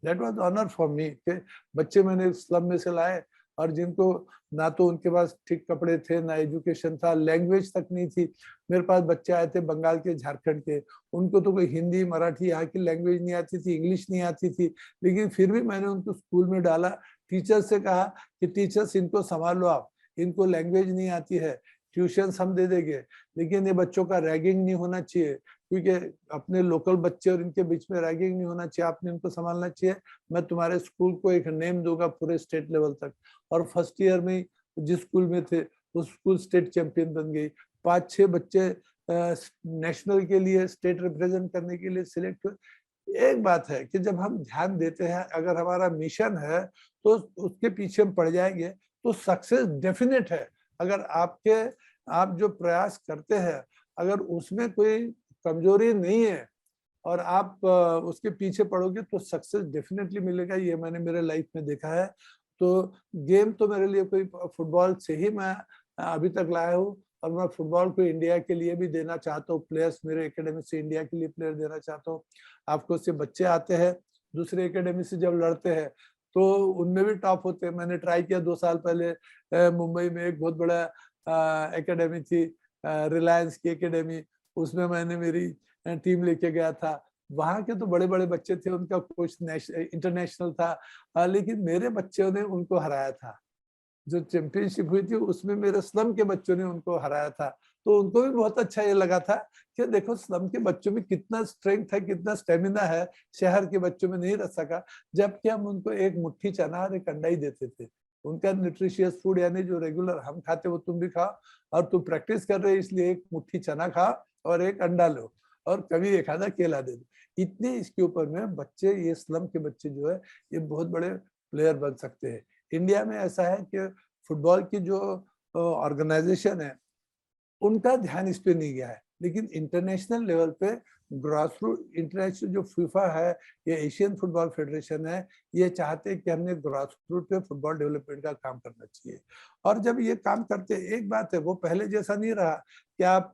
That was honour for me कि बच्चे मैंने स्लम में से लाए, और जिनको ना तो उनके पास ठीक कपड़े थे, ना एजुकेशन था, लैंग्वेज तक नहीं थी। मेरे पास बच्चे आए थे बंगाल के, झारखंड के, उनको तो कोई हिंदी मराठी यहाँ की लैंग्वेज नहीं आती थी, इंग्लिश नहीं आती थी, लेकिन फिर भी मैंने उनको स्कूल में डाला। टीचर से कहा कि टीचर्स इनको संभालो आप, इनको लैंग्वेज नहीं आती है, ट्यूशन हम दे देंगे, लेकिन ये बच्चों का रैगिंग नहीं होना चाहिए, क्योंकि अपने लोकल बच्चे और इनके बीच में रैगिंग नहीं होना चाहिए, आपने इनको संभालना चाहिए। मैं तुम्हारे स्कूल को एक नेम दूंगा पूरे स्टेट लेवल तक। और फर्स्ट ईयर में जिस स्कूल में थे वो स्कूल स्टेट चैंपियन बन गई। 5-6 बच्चे नेशनल के लिए, स्टेट रिप्रेजेंट करने के लिए सिलेक्ट हुए। एक बात है कि जब हम ध्यान देते हैं, अगर हमारा मिशन है तो उसके पीछे हम पड़ जाएंगे तो सक्सेस डेफिनेट है। अगर आप जो प्रयास करते हैं, अगर उसमें कोई कमजोरी नहीं है और आप उसके पीछे पड़ोगे तो सक्सेस डेफिनेटली मिलेगा। ये मैंने मेरे लाइफ में देखा है। तो गेम तो मेरे लिए कोई फुटबॉल से ही मैं अभी तक लाया हूँ, और मैं फुटबॉल को इंडिया के लिए भी देना चाहता हूँ। प्लेयर्स मेरे एकेडमी से इंडिया के लिए प्लेयर देना चाहता हूँ। आपको से बच्चे आते हैं दूसरे एकेडमी से, जब लड़ते हैं तो उनमें भी टॉप होते हैं। मैंने ट्राई किया 2 साल पहले मुंबई में, एक बहुत बड़ा एकेडमी थी रिलायंस की एकेडमी, उसमें मैंने मेरी टीम लेके गया था। वहां के तो बड़े बड़े बच्चे थे, उनका कोच इंटरनेशनल था, लेकिन मेरे बच्चों ने उनको हराया था। जो चैंपियनशिप हुई थी उसमें मेरे स्लम के बच्चों ने उनको हराया था। तो उनको भी बहुत अच्छा ये लगा था कि देखो स्लम के बच्चों में कितना स्ट्रेंथ है, कितना स्टेमिना है, शहर के बच्चों में नहीं रख सका। जबकि हम उनको एक मुट्ठी चना और एक अंडा ही देते थे। उनका न्यूट्रिशियस फूड यानी जो रेगुलर हम खाते वो तुम भी खाओ, और तुम प्रैक्टिस कर रहे इसलिए एक मुट्ठी चना खाओ और एक अंडा लो, और कभी एक आधा केला दे दो। इतने इसके ऊपर में बच्चे, ये स्लम के बच्चे जो है ये बहुत बड़े प्लेयर बन सकते हैं। इंडिया में ऐसा है कि फुटबॉल की जो ऑर्गेनाइजेशन है उनका ध्यान इस पे नहीं गया है, लेकिन इंटरनेशनल लेवल पे ग्रास रूट इंटरनेशनल जो फीफा है या एशियन फुटबॉल फेडरेशन है, ये चाहते हैं कि हमने ग्रास रूट पे फुटबॉल डेवलपमेंट का काम करना चाहिए। और जब ये काम करते, एक बात है वो पहले जैसा नहीं रहा कि आप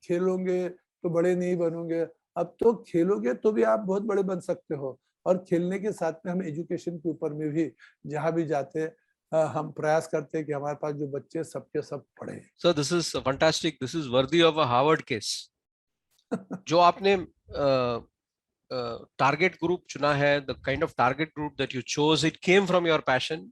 खेलोगे तो बड़े नहीं बनोगे। अब तो खेलोगे तो भी आप बहुत बड़े बन सकते हो, और खेलने के साथ में हम एजुकेशन के ऊपर में भी जहाँ भी जाते हैं हम प्रयास करते हैं कि हमारे पास जो बच्चे सबके सब पढ़े। So this is fantastic. This is worthy of a Harvard case. जो आपने target group चुना है, the kind of target group that you chose, it came from your passion,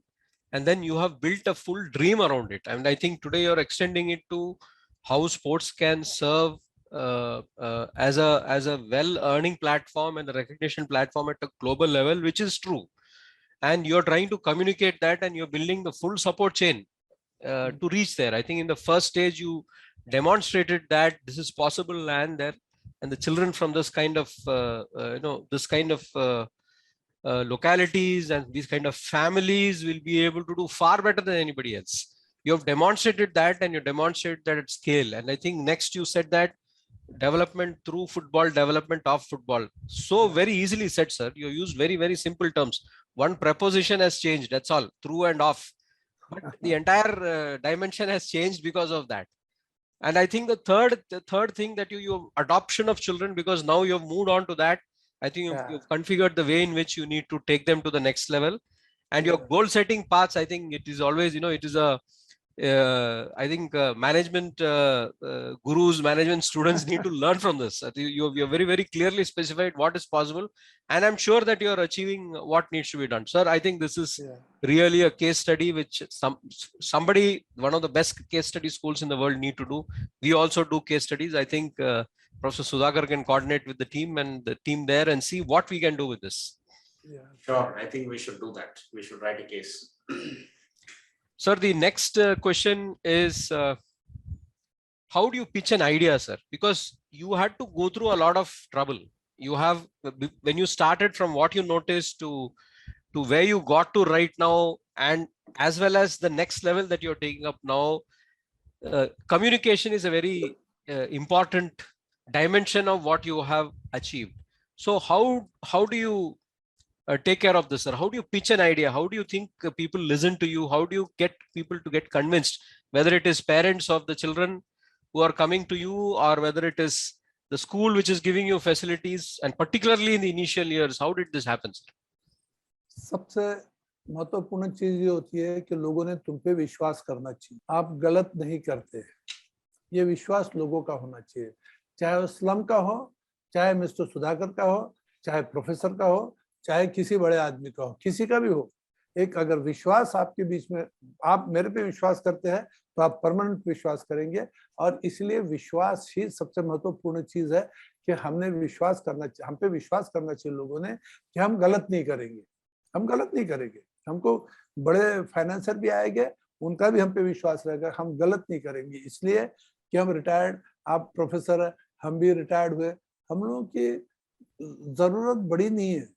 and then you have built a full dream around it. And I think today you're extending it to how sports can serve as a well-earning platform and a recognition platform at a global level, which is true. And you're trying to communicate that, and you're building the full support chain to reach there. I think in the first stage you demonstrated that this is possible, and the children from this kind of localities and these kind of families will be able to do far better than anybody else. You have demonstrated that, and you demonstrated that at scale. And I think next you said that development through football, development of football. So very easily said, sir. You used very, very simple terms. One preposition has changed, that's all, through and off. But the entire dimension has changed because of that. And I think the third thing that your adoption of children, because now you have moved on to that. I think you've configured the way in which you need to take them to the next level. And your goal setting paths, I think it is always, it is a I think management gurus, management students need to learn from this. I think you have very, very clearly specified what is possible, and I'm sure that you are achieving what needs to be done. Sir, I think this is really a case study which somebody, one of the best case study schools in the world need to do. We also do case studies. I think Professor Sudhakar can coordinate with the team and the team there and see what we can do with this. Yeah, sure. I think we should do that. We should write a case. Sir, the next question is, how do you pitch an idea, sir? Because you had to go through a lot of trouble. You have, when you started from what you noticed to where you got to right now, and as well as the next level that you're taking up now, communication is a very important dimension of what you have achieved. So how do you take care of this, sir? How do you pitch an idea? How do you think people listen to you? How do you get people to get convinced, whether it is parents of the children who are coming to you, or whether it is the school which is giving you facilities, and particularly in the initial years? How did this happen, sir? सबसे महत्वपूर्ण चीज ये होती है कि लोगों ने तुम पे विश्वास करना चाहिए। आप गलत नहीं करते, ये विश्वास लोगों का होना चाहिए, चाहे वो स्लम का हो, चाहे मिस्टर सुधाकर का हो, चाहे प्रोफेसर का हो, चाहे किसी बड़े आदमी का हो, किसी का भी हो। एक अगर विश्वास आपके बीच में, आप मेरे पे विश्वास करते हैं तो आप परमानेंट विश्वास करेंगे। और इसलिए विश्वास ही सबसे महत्वपूर्ण चीज है कि हमने विश्वास करना चाहिए, हम पे विश्वास करना चाहिए लोगों ने कि हम गलत नहीं करेंगे, हम गलत नहीं करेंगे। हमको बड़े फाइनेंसर भी आएंगे, उनका भी हम पे विश्वास रहेगा, हम गलत नहीं करेंगे। इसलिए कि हम रिटायर्ड, आप प्रोफेसर है, हम भी रिटायर्ड हुए, हम लोगों की जरूरत बड़ी नहीं है,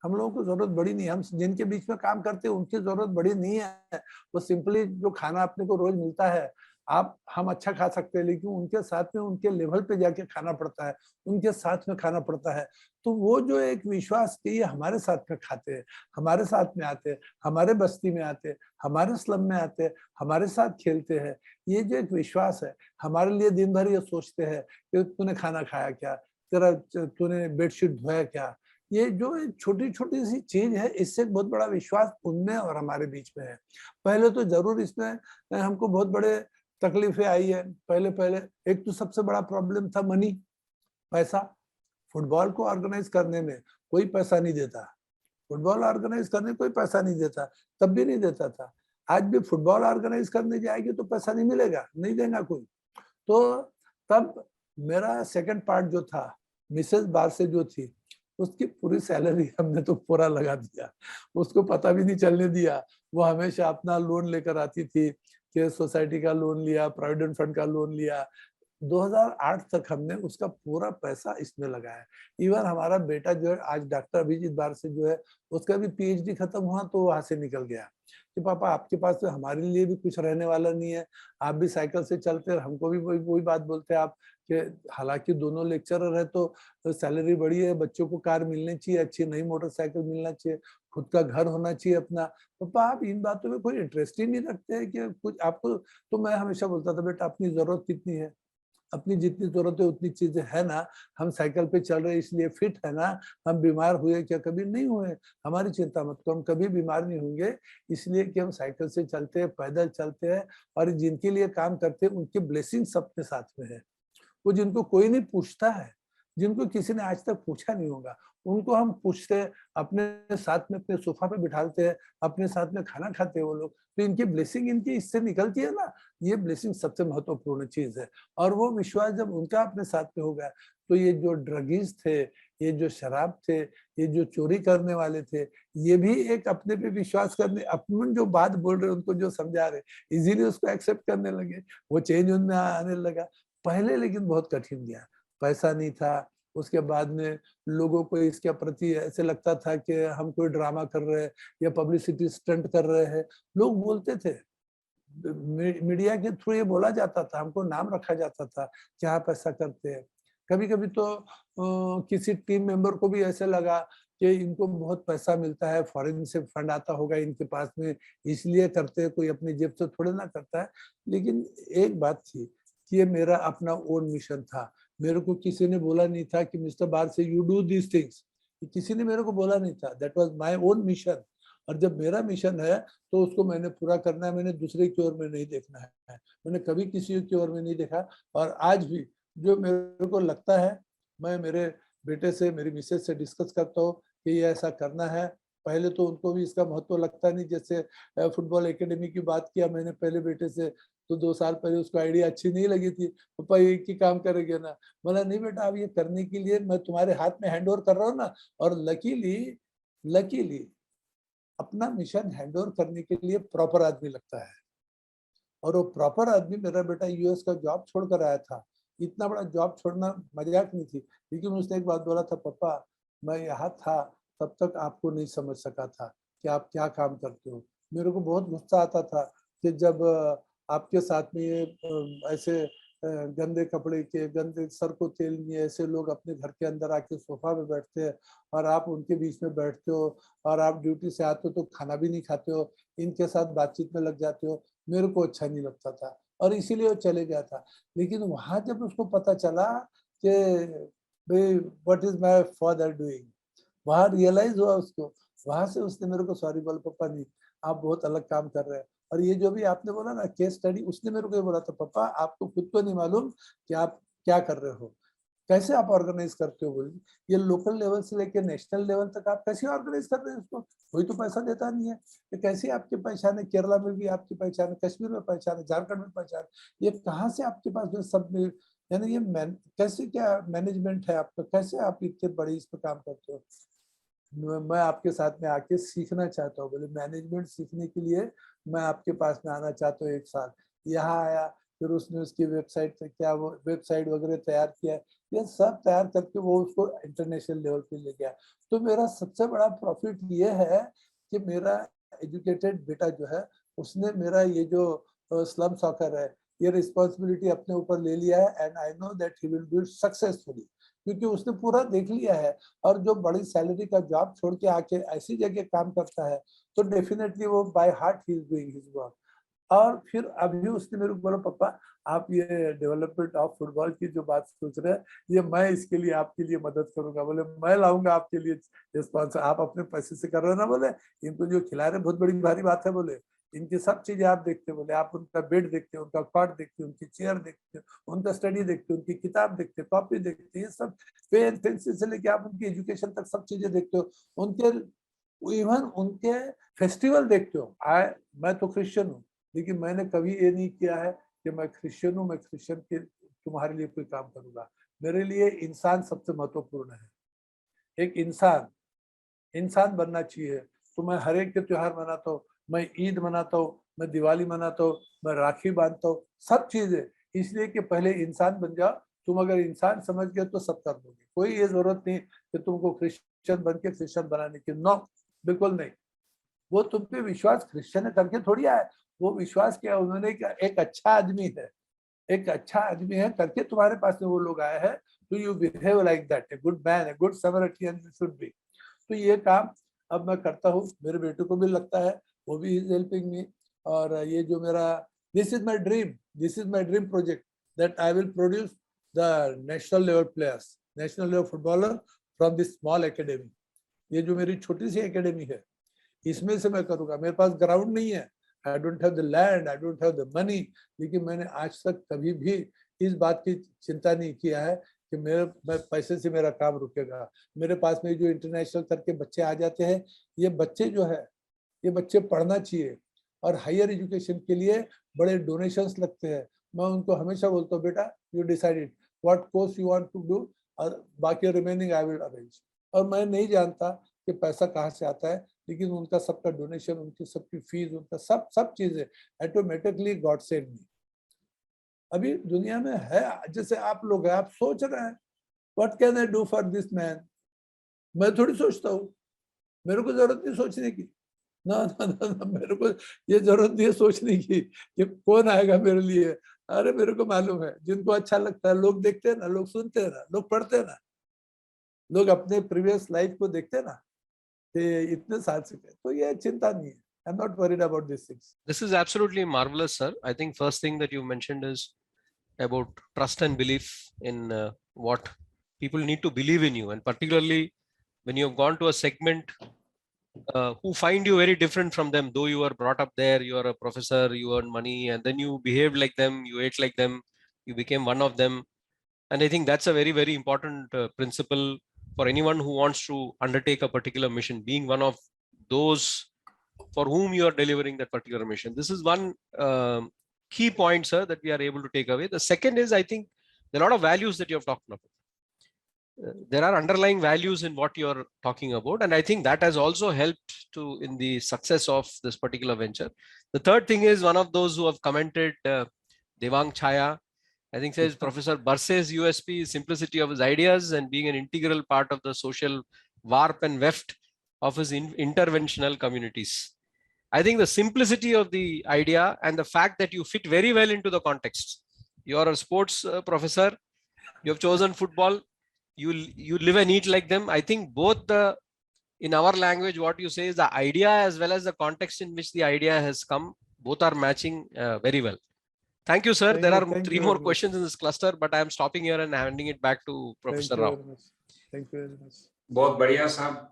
हम लोगों को जरूरत बड़ी नहीं है। हम जिनके बीच में काम करते हैं उनकी जरूरत बड़ी नहीं है। वो सिंपली जो खाना अपने को रोज मिलता है, हम अच्छा खा सकते हैं, लेकिन उनके साथ में उनके लेवल पे जाके खाना पड़ता है, उनके साथ में खाना पड़ता है। तो वो जो एक विश्वास कि ये हमारे साथ में खाते हैं, हमारे साथ में आते हैं, हमारे बस्ती में आते हैं, हमारे स्लम में आते हैं, हमारे साथ खेलते हैं, ये जो एक विश्वास है, हमारे लिए दिन भर ये सोचते हैं कि तूने खाना खाया क्या, तूने बेडशीट धोया क्या। ये जो छोटी छोटी सी चीज है, इससे बहुत बड़ा विश्वास उनमें और हमारे बीच में है। पहले तो जरूर इसमें हमको बहुत बड़े तकलीफें आई है। पहले पहले एक तो सबसे बड़ा प्रॉब्लम था मनी, पैसा। फुटबॉल को ऑर्गेनाइज करने में कोई पैसा नहीं देता, फुटबॉल ऑर्गेनाइज करने में कोई पैसा नहीं देता, तब भी नहीं देता था। आज भी फुटबॉल ऑर्गेनाइज करने जाएगी तो पैसा नहीं मिलेगा, नहीं देगा कोई। तो तब मेरा सेकंड पार्ट जो था, मिसेस बारसे जो थी, उसकी पूरी सैलरी हमने तो पूरा लगा दिया, उसको पता भी नहीं चलने दिया। वो हमेशा अपना लोन लेकर आती थी कि सोसाइटी का लोन लिया, प्रोविडेंट फंड का लोन लिया। 2008 तक हमने उसका पूरा पैसा इसमें लगाया। इवन हमारा बेटा जो है आज डॉक्टर विजय बारसे जो है, उसका भी पीएचडी खत्म हुआ तो वहां से निकल गया कि पापा आपके पास तो हमारे लिए भी कुछ रहने वाला नहीं है, आप भी साइकिल से चलते हैं। हमको भी वही बात बोलते हैं आप कि हालांकि दोनों लेक्चरर है तो सैलरी बड़ी है, बच्चों को कार मिलनी चाहिए, अच्छी नई मोटरसाइकिल मिलना चाहिए, खुद का घर होना चाहिए अपना। पापा आप इन बातों में कोई इंटरेस्ट ही नहीं रखते हैं कि कुछ आपको। तो मैं हमेशा बोलता था बेटा अपनी जरूरत कितनी है, अपनी जितनी जरूरत है उतनी चीजें है ना। हम साइकिल पे चल रहे इसलिए फिट है ना, हम बीमार हुए क्या, कभी नहीं हुए, हमारी चिंता मत करो, हम कभी बीमार नहीं होंगे, इसलिए कि हम साइकिल से चलते हैं, पैदल चलते हैं, और जिनके लिए काम करते हैं उनके ब्लेसिंग सबके साथ में है। वो जिनको कोई नहीं पूछता है, जिनको किसी ने आज तक पूछा नहीं होगा, उनको हम पूछते हैं, अपने साथ में अपने सोफा पे बिठाते हैं, अपने साथ में खाना खाते हैं वो लोग। तो इनकी ब्लेसिंग इनकी इससे निकलती है ना, ये ब्लेसिंग सबसे महत्वपूर्ण चीज है। और वो विश्वास जब उनका अपने साथ में हो गया, तो ये जो ड्रगिस्ट थे, ये जो शराब थे, ये जो चोरी करने वाले थे, ये भी एक अपने पे विश्वास करने, अपन जो बात बोल रहे उनको जो समझा रहे, इजीली उसको एक्सेप्ट करने लगे, वो चेंज उनमें आने लगा। पहले लेकिन बहुत कठिन गया, पैसा नहीं था। उसके बाद में लोगों को इसके प्रति ऐसे लगता था कि हम कोई ड्रामा कर रहे हैं या पब्लिसिटी स्टंट कर रहे हैं, लोग बोलते थे। मीडिया के थ्रू ये बोला जाता था, हमको नाम रखा जाता था कि आप ऐसा करते हैं। कभी कभी तो किसी टीम मेंबर को भी ऐसे लगा कि इनको बहुत पैसा मिलता है, फॉरेन से फंड आता होगा इनके पास में, इसलिए करते हैं, कोई अपनी जेब से थोड़े ना करता है। लेकिन एक बात थी कि ये मेरा अपना ओन मिशन था। मेरे को किसी ने बोला नहीं था कि मिस्टर बारसे यू डू दिस थिंग्स, किसी ने मेरे को बोला नहीं था, that was my own mission. और जब मेरा मिशन है तो उसको मैंने पूरा करना है, मैंने दूसरे की ओर में नहीं देखना है, मैंने कभी किसी की ओर में नहीं देखा। और आज भी जो मेरे को लगता है, मैं मेरे बेटे से, मेरी मिसेज से डिस्कस करता हूँ कि ये ऐसा करना है। पहले तो उनको भी इसका महत्व लगता नहीं, जैसे फुटबॉल एकेडमी की बात किया मैंने पहले बेटे से, तो 2 साल पहले उसको आइडिया अच्छी नहीं लगी थी, पापा एक ही काम करेंगे ना। बोला नहीं बेटा, अब ये करने के लिए मैं तुम्हारे हाथ में हैंड ओवर कर रहा हूँ ना। और लकीली अपना मिशन हैंड ओवर करने के लिए प्रॉपर आदमी लगता है, और वो प्रॉपर आदमी मेरा बेटा यूएस का जॉब छोड़कर आया था। इतना बड़ा जॉब छोड़ना मजाक नहीं थी, लेकिन उसने एक बात बोला था, पापा मैं यहाँ था तब तक आपको नहीं समझ सका था कि आप क्या काम करते हो। मेरे को बहुत गुस्सा आता था कि जब आपके साथ में ये ऐसे गंदे कपड़े के, गंदे सर को तेल नहीं, ऐसे लोग अपने घर के अंदर आके सोफा पे बैठते हैं और आप उनके बीच में बैठते हो, और आप ड्यूटी से आते हो तो खाना भी नहीं खाते हो, इनके साथ बातचीत में लग जाते हो। मेरे को अच्छा नहीं लगता था और इसीलिए वो चले गया था। लेकिन वहां जब उसको पता चला कि भाई what is my father doing, वहां रियलाइज हुआ उसको, वहां से उसने मेरे को सॉरी बोला, पापा नहीं आप बहुत अलग काम कर रहे हैं। और ये जो भी आपने बोला ना केस स्टडी, उसने मेरे को ये बोला था, पापा आपको खुद को नहीं मालूम कि आप क्या कर रहे हो, कैसे आप ऑर्गेनाइज करते हो। बोली ये लोकल लेवल से लेके नेशनल लेवल तक आप कैसे ऑर्गेनाइज कर रहे हैं इसको, कोई तो पैसा देता नहीं है। ये कैसे आपकी पहचान है, केरला में भी आपकी पहचान है, कश्मीर में पहचान है, झारखंड में पहचान, ये कहाँ से आपके पास जो सब में, यानी ये कैसे क्या मैनेजमेंट है आपका, कैसे आप इतने बड़े इस पर काम करते हो। मैं आपके साथ में आके सीखना चाहता हूँ। बोले मैनेजमेंट सीखने के लिए मैं आपके पास में आना चाहता हूँ। 1 साल यहाँ आया, फिर उसने उसकी वेबसाइट पे क्या वो वेबसाइट वगैरह तैयार किया, ये सब तैयार करके वो उसको इंटरनेशनल लेवल पे ले गया। तो मेरा सबसे बड़ा प्रॉफिट ये है कि मेरा एजुकेटेड बेटा जो है, उसने मेरा ये जो स्लम सॉकर है, ये रिस्पॉन्सिबिलिटी अपने ऊपर ले लिया है and I know that he will do it successfully, क्योंकि उसने पूरा देख लिया है। और जो बड़ी सैलरी का जॉब छोड़ के आके ऐसी जगह काम करता है तो डेफिनेटली वो by heart he is doing his work. और फिर अभी उसने मेरे को बोला, पापा आप ये डेवलपमेंट ऑफ फुटबॉल की जो बात सोच रहे हैं, ये मैं इसके लिए आपके लिए मदद करूंगा। बोले मैं लाऊंगा आपके लिए स्पॉन्सर, आप अपने पैसे से कर रहे हो ना। बोले इनको जो खिला रहे बहुत बड़ी भारी बात है। बोले इनकी सब चीजें आप देखते हो। बोले आप उनका बेड देखते हो, उनका कॉट देखते हो, उनकी चेयर देखते हो, उनका स्टडी देखते हो, उनकी किताब देखते हो, कॉपी देखते हो, ये सब पेन पेंसिल से लेके आप उनकी एजुकेशन तक सब चीजें देखते हो, उनके इवन उनके फेस्टिवल देखते हो। मैं तो क्रिश्चियन हूँ, लेकिन मैंने कभी ये नहीं किया है कि मैं क्रिश्चियन हूँ, मैं क्रिश्चियन के तुम्हारे लिए कोई काम करूंगा। मेरे लिए इंसान सबसे महत्वपूर्ण है। एक इंसान बनना चाहिए। तो मैं हर एक के त्योहार मनाता हूँ, मैं ईद मनाता हूँ, मैं दिवाली मनाता हूँ, मैं राखी बांधता हूँ, सब चीजें इसलिए कि पहले इंसान बन जाओ। तुम अगर इंसान समझ गए तो सब कर दोगे। कोई ये जरूरत नहीं कि तुमको क्रिश्चियन बन के क्रिश्चियन बनाने की, नो, बिल्कुल नहीं। वो तुम पे विश्वास क्रिश्चियन ने करके थोड़ी आया, वो विश्वास किया उन्होंने एक अच्छा आदमी है, एक अच्छा आदमी है करके तुम्हारे पास में वो लोग आए हैं। तो you behave like that, a good man, a good Samaritan you should be. तो ये काम अब मैं करता हूँ, मेरे बेटे को भी लगता है, वो भी इज हेल्पिंग मी। और ये जो मेरा this is my dream project that I will produce the national level players, national level footballer from this small academy. ये जो मेरी छोटी सी एकेडमी है, इसमें से मैं करूंगा। मेरे पास ग्राउंड नहीं है, I don't have the land, I don't have the money, लेकिन मैंने आज तक कभी भी इस बात की चिंता नहीं किया है कि मैं पैसे से मेरा काम रुकेगा। मेरे पास में जो इंटरनेशनल करके बच्चे आ जाते हैं, ये बच्चे जो है, ये बच्चे पढ़ना चाहिए और हायर एजुकेशन के लिए बड़े डोनेशंस लगते हैं। मैं उनको हमेशा बोलता हूँ, बेटा you decided what course you want to do, और बाकी रिमेनिंग आई विल अरेंज। और मैं नहीं जानता कि पैसा कहाँ से आता है, लेकिन उनका सबका डोनेशन, उनकी सबकी फीस, उनका सब चीजें ऑटोमेटिकली गॉड सेड मी। अभी दुनिया में है, जैसे आप लोग हैं, आप सोच रहे हैं what can I do for this man. मैं थोड़ी सोचता हूँ, मेरे को जरूरत नहीं सोचने की, ना ना ना, ना मेरे को ये जरूरत नहीं है सोचने की कि कौन आएगा मेरे लिए। अरे मेरे को मालूम है, जिनको अच्छा लगता है, लोग देखते हैं ना, लोग सुनते हैं ना, लोग पढ़ते हैं ना, लोग अपने प्रीवियस लाइफ को देखते हैं ना, इतने साल से, तो ये चिंता नहीं है। I'm not worried about these things. This is absolutely marvelous, sir. I think first thing that you mentioned is about trust and belief in what people need to believe in you, and particularly when you have gone to a segment who find you very different from them, though you are brought up there, you are a professor, you earn money, and then you behaved like them, you ate like them, you became one of them. And I think that's a very, very important principle for anyone who wants to undertake a particular mission, being one of those for whom you are delivering that particular mission. This is one key point, sir, that we are able to take away. The second is, I think, there are a lot of values that you have talked about. There are underlying values in what you're talking about, and I think that has also helped to in the success of this particular venture. The third thing is, one of those who have commented, Devang Chaya, I think says Professor Barse's USP is simplicity of his ideas and being an integral part of the social warp and weft of his interventional communities. I think the simplicity of the idea and the fact that you fit very well into the context. You are a sports professor, you have chosen football, you live and eat like them. I think both in our language, what you say is the idea as well as the context in which the idea has come, both are matching very well. Thank you, sir. There are three more questions in this cluster, but I am stopping here and handing it back to Professor Rao. Thank you very much. बहुत बढ़िया साहब,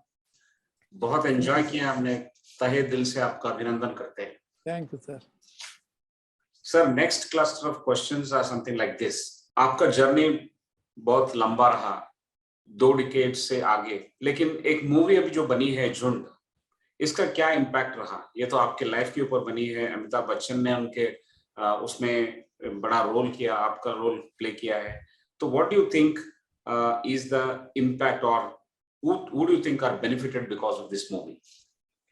बहुत enjoy किया हमने, तहे दिल से आपका अभिनंदन करते हैं। Thank you, sir. Sir, next cluster of questions are something like this. आपका जर्नी बहुत लंबा रहा, 2 डिकेड से आगे, लेकिन एक मूवी अभी जो बनी है झुंड, इसका क्या इम्पैक्ट रहा? ये तो आपके लाइफ के ऊपर बनी है, अमिताभ बच्चन ने उनके उसमें बड़ा रोल किया, आपका रोल प्ले किया है, तो what do you think is the impact, or who do you think are benefited because of this movie?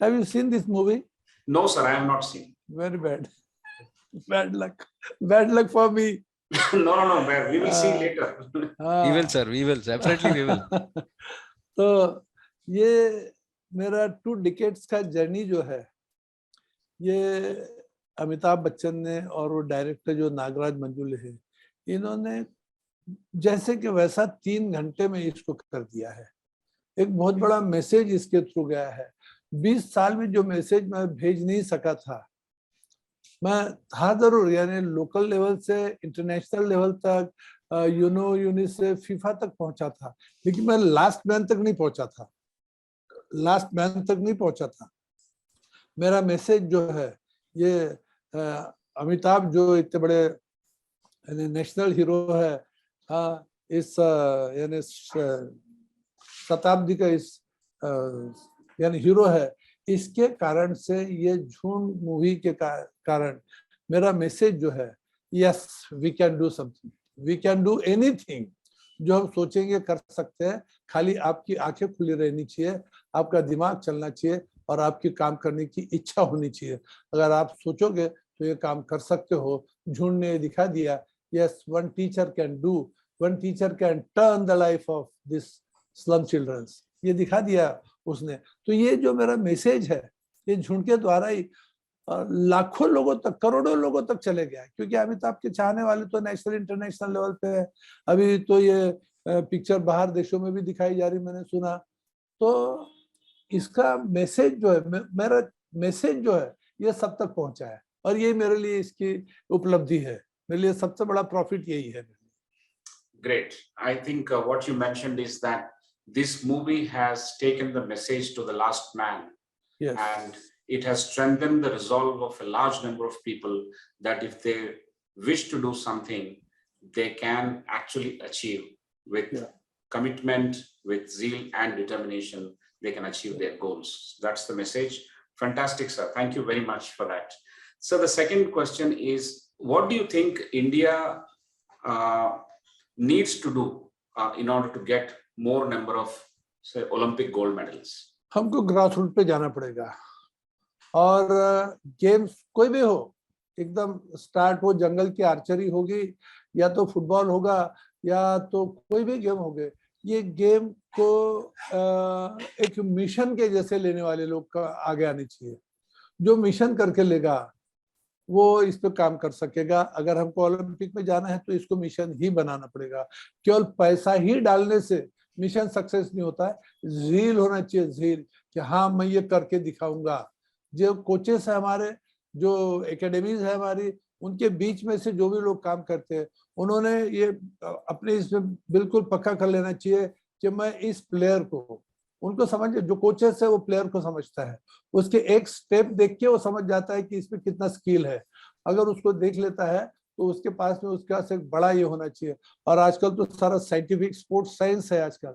Have you seen this movie? No, sir, I have not seen. Very bad. Bad luck for me. No, we will see later. We will, sir, we will, definitely we will. तो ये मेरा 2 decades का journey जो है, ये अमिताभ बच्चन ने और वो डायरेक्टर जो नागराज मंजुले है, इन्होंने जैसे कि वैसा 3 घंटे में इसको कर दिया है। एक बहुत बड़ा मैसेज इसके थ्रू गया है। 20 साल में जो मैसेज मैं भेज नहीं सका था, मैं था जरूर, यानी लोकल लेवल से इंटरनेशनल लेवल तक, यूनिट से फीफा तक पहुंचा था, लेकिन मैं लास्ट मैन तक नहीं पहुंचा था। लास्ट मैन तक नहीं पहुंचा था। मेरा मैसेज जो है ये अमिताभ जो इतने बड़े नेशनल हीरो है, इस यानी शताब्दी का इस यानी हीरो है, इसके कारण से, ये झूठ मूवी के कारण मेरा मैसेज जो है, yes we can do something, we can do anything. जो हम सोचेंगे कर सकते हैं, खाली आपकी आंखें खुली रहनी चाहिए, आपका दिमाग चलना चाहिए और आपकी काम करने की इच्छा होनी चाहिए। अगर आप सोचोगे तो ये काम कर सकते हो। झूठ ने दिखा दिया, yes one teacher can do, one teacher can turn the life of this slum childrens, ये दिखा दिया उसने। तो ये जो मेरा मैसेज है, ये झूठ के द्वारा ही लाखों लोगों तक, करोड़ों लोगों तक चले गया, क्योंकि अमिताभ के चाहने वाले तो नेशनल इंटरनेशनल लेवल पे है। अभी तो ये पिक्चर बाहर देशों में भी दिखाई जा रही, मैंने सुना। तो इसका मैसेज जो है, मेरा मैसेज जो है, ये सब तक पहुंचा है, और ये मेरे लिए इसकी उपलब्धि है। मेरे लिए सबसे बड़ा प्रॉफिट यही है। Great. I think what you mentioned is that this movie has taken the message to the last man. Yes. And it has strengthened the resolve of a large number of people that if they wish to do something, they can actually achieve with commitment, with zeal and determination, they can achieve their goals. That's the message. Fantastic, sir. Thank you very much for that. So the second question is, what do you think India needs to do in order to get more number of, say, Olympic gold medals? हमको grass root पे जाना पड़ेगा, और games कोई भी हो, एकदम start हो, जंगल की आर्चरी होगी, या तो फुटबॉल होगा, या तो कोई भी गेम होगे, ये गेम को एक मिशन के जैसे लेने वाले लोग का आगे आने चाहिए। जो मिशन करके लेगा वो इस पे काम कर सकेगा। अगर हमको ओलंपिक में जाना है तो इसको मिशन ही बनाना पड़ेगा। केवल पैसा ही डालने से मिशन सक्सेस नहीं होता है, झील होना चाहिए, झील कि हाँ मैं ये करके दिखाऊंगा। जो कोचेस है हमारे, जो एकेडमीज है हमारी, उनके बीच में से जो भी लोग काम करते हैं, उन्होंने ये अपने इसमें बिल्कुल पक्का कर लेना चाहिए कि मैं इस प्लेयर को, उनको समझ, जो कोचेस है वो प्लेयर को समझता है, उसके एक स्टेप देख के वो समझ जाता है कि इसमें कितना स्किल है। अगर उसको देख लेता है तो उसके पास में उसका से बड़ा ये होना चाहिए। और आजकल तो सारा साइंटिफिक स्पोर्ट्स साइंस है आजकल,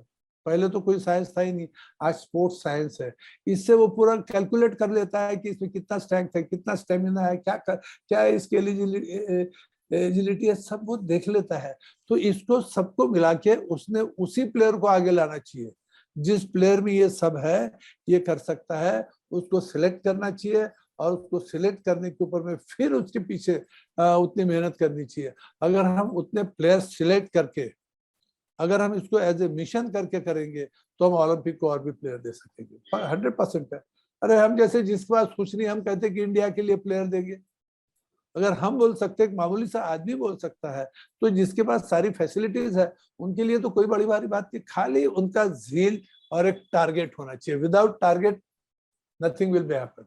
पहले तो कोई साइंस था ही नहीं, आज स्पोर्ट्स साइंस है। इससे वो पूरा कैलकुलेट कर लेता है कि इसमें कितना स्ट्रेंथ है, कितना स्टेमिना है, क्या इसके एलिजिबिलिटी है, सब वो देख लेता है। तो इसको सबको मिला के उसने उसी प्लेयर को आगे लाना चाहिए। जिस प्लेयर में ये सब है, ये कर सकता है, उसको सिलेक्ट करना चाहिए, और उसको सिलेक्ट करने के ऊपर में फिर उसके पीछे उतनी मेहनत करनी चाहिए। अगर हम उतने प्लेयर सिलेक्ट करके, अगर हम इसको एज ए मिशन करके करेंगे, तो हम ओलंपिक को और भी प्लेयर दे सकेंगे। 100% है। अरे हम जैसे जिसके पास कुछ नहीं, हम कहते कि इंडिया के लिए प्लेयर देंगे। अगर हम बोल सकते हैं, मामूली सा आदमी बोल सकता है, तो जिसके पास सारी फैसिलिटीज है उनके लिए तो कोई बड़ी भारी बात नहीं, खाली उनका झील और एक टारगेट होना चाहिए। Without target nothing will be happen.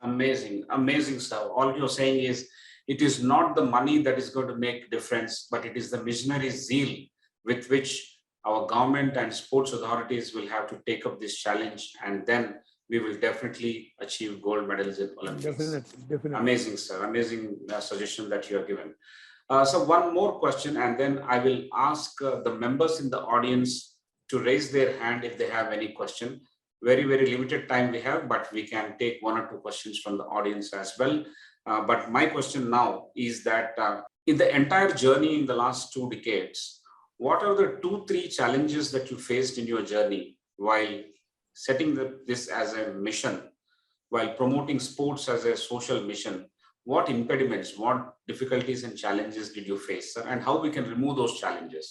Amazing, amazing, sir. All you're saying is it is not the money that is going to make difference, but it is the missionary zeal with which our government and sports authorities will have to take up this challenge, and then we will definitely achieve gold medals in Olympics. Definitely. Amazing, sir. Amazing suggestion that you have given. So one more question, and then I will ask the members in the audience to raise their hand if they have any question. Very, very limited time we have, but we can take 1 or 2 questions from the audience as well. But my question now is that in the entire journey in the last 2 decades, what are the 2-3 challenges that you faced in your journey while setting this as a mission, while promoting sports as a social mission? What impediments, what difficulties and challenges did you face, sir, and how we can remove those challenges?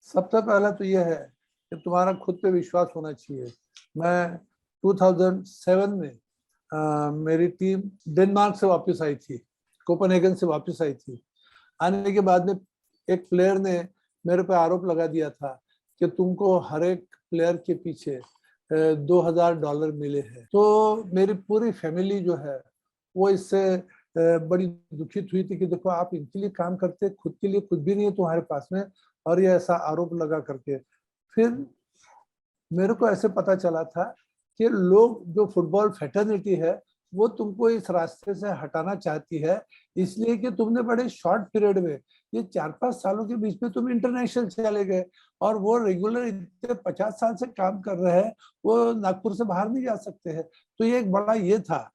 सबसे पहला तो यह है कि तुम्हारा खुद पे विश्वास होना चाहिए। मैं 2007 में मेरी टीम डेनमार्क से वापस आई थी, कोपेनहेगन से वापस आई थी। आने के बाद में एक प्लेयर ने मेरे पे आरोप लगा दिया था कि तुमको हर एक प्लेयर के पीछे $2000 मिले हैं। तो मेरी पूरी फैमिली जो है वो इससे बड़ी दुखित हुई थी कि देखो आप इनके लिए काम करते, खुद के लिए कुछ भी नहीं है तुम्हारे पास में, और ये ऐसा आरोप लगा करके। फिर मेरे को ऐसे पता चला था कि लोग, जो फुटबॉल फेटर्निटी है, वो तुमको इस रास्ते से हटाना चाहती है, इसलिए कि तुमने बड़े शॉर्ट पीरियड में, ये 4-5 सालों के बीच में तुम इंटरनेशनल चले गए, और वो रेगुलर इतने 50 साल से काम कर रहे हैं, वो नागपुर से बाहर नहीं जा सकते हैं। तो ये एक बड़ा ये था।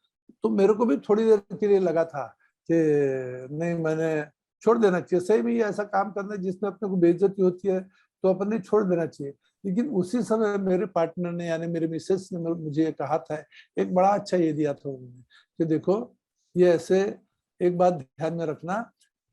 तो मेरे को भी थोड़ी देर के लिए लगा था कि नहीं, मैंने छोड़ देना चाहिए। सही में ये ऐसा काम करना है जिसमें अपने को बेइज्जती होती है, तो अपने छोड़ देना चाहिए। लेकिन उसी समय मेरे पार्टनर ने, यानी मेरे मिसेस ने मुझे ये कहा था, एक बड़ा अच्छा ये दिया था उन्होंने कि देखो, ये ऐसे एक बात ध्यान में रखना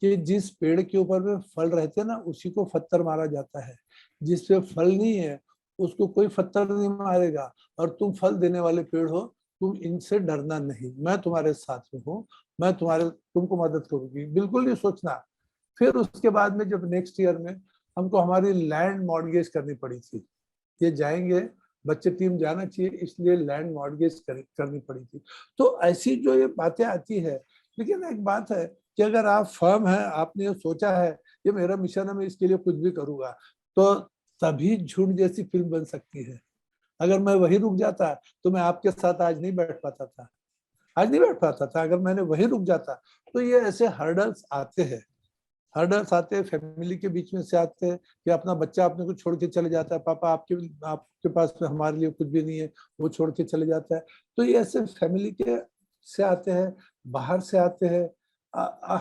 कि जिस पेड़ के ऊपर में फल रहते हैं ना, उसी को पत्थर मारा जाता है। जिस पे फल नहीं है उसको कोई पत्थर नहीं मारेगा, और तुम फल देने वाले पेड़ हो, तुम इनसे डरना नहीं, मैं तुम्हारे साथ में हूँ, मैं तुमको मदद करूंगी, बिल्कुल नहीं सोचना। फिर उसके बाद में जब नेक्स्ट ईयर में हमको हमारी लैंड मॉर्गेज करनी पड़ी थी, ये जाएंगे बच्चे, टीम जाना चाहिए, इसलिए लैंड मॉर्गेज करनी पड़ी थी। तो ऐसी जो ये बातें आती है, लेकिन एक बात है कि अगर आप फर्म है, आपने ये सोचा है ये मेरा मिशन है, मैं इसके लिए कुछ भी करूंगा, तो तभी झुंड जैसी फिल्म बन सकती है। अगर मैं वही रुक जाता तो मैं आपके साथ आज नहीं बैठ पाता था, अगर मैंने वही रुक जाता। तो ये ऐसे हर्डल्स आते हैं, फैमिली के बीच में से आते हैं कि अपना बच्चा अपने को छोड़ के चले जाता है, पापा आपके पास में हमारे लिए कुछ भी नहीं है, वो छोड़ के चले जाता है। तो ये ऐसे फैमिली के से आते हैं, बाहर से आते हैं।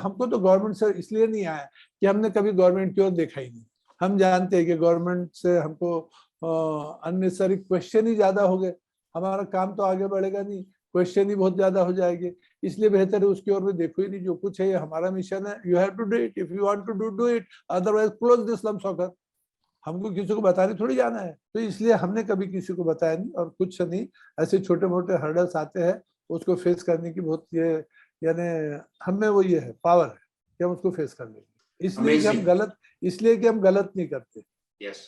हमको तो गवर्नमेंट से इसलिए नहीं आया कि हमने कभी गवर्नमेंट की ओर देखा ही नहीं। हम जानते हैं कि गवर्नमेंट से हमको अननेसेसरी क्वेश्चन ही ज्यादा हो गए, हमारा काम तो आगे बढ़ेगा नहीं, क्वेश्चन ही बहुत ज्यादा हो जाएंगे। इसलिए बेहतर है उसकी ओर में देखो ही नहीं, जो कुछ है ये हमारा मिशन है, you have to do it, if you want to do it, otherwise close this slum soccer. हमको किसी को बताने थोड़ी जाना है। तो इसलिए हमने कभी किसी को बताया नहीं, और कुछ नहीं, ऐसे छोटे मोटे हर्डल्स आते हैं, उसको फेस करने की बहुत ये, यानी हमें वो ये है, पावर है कि हम उसको फेस कर लेंगे, इसलिए कि हम गलत नहीं करते। Yes.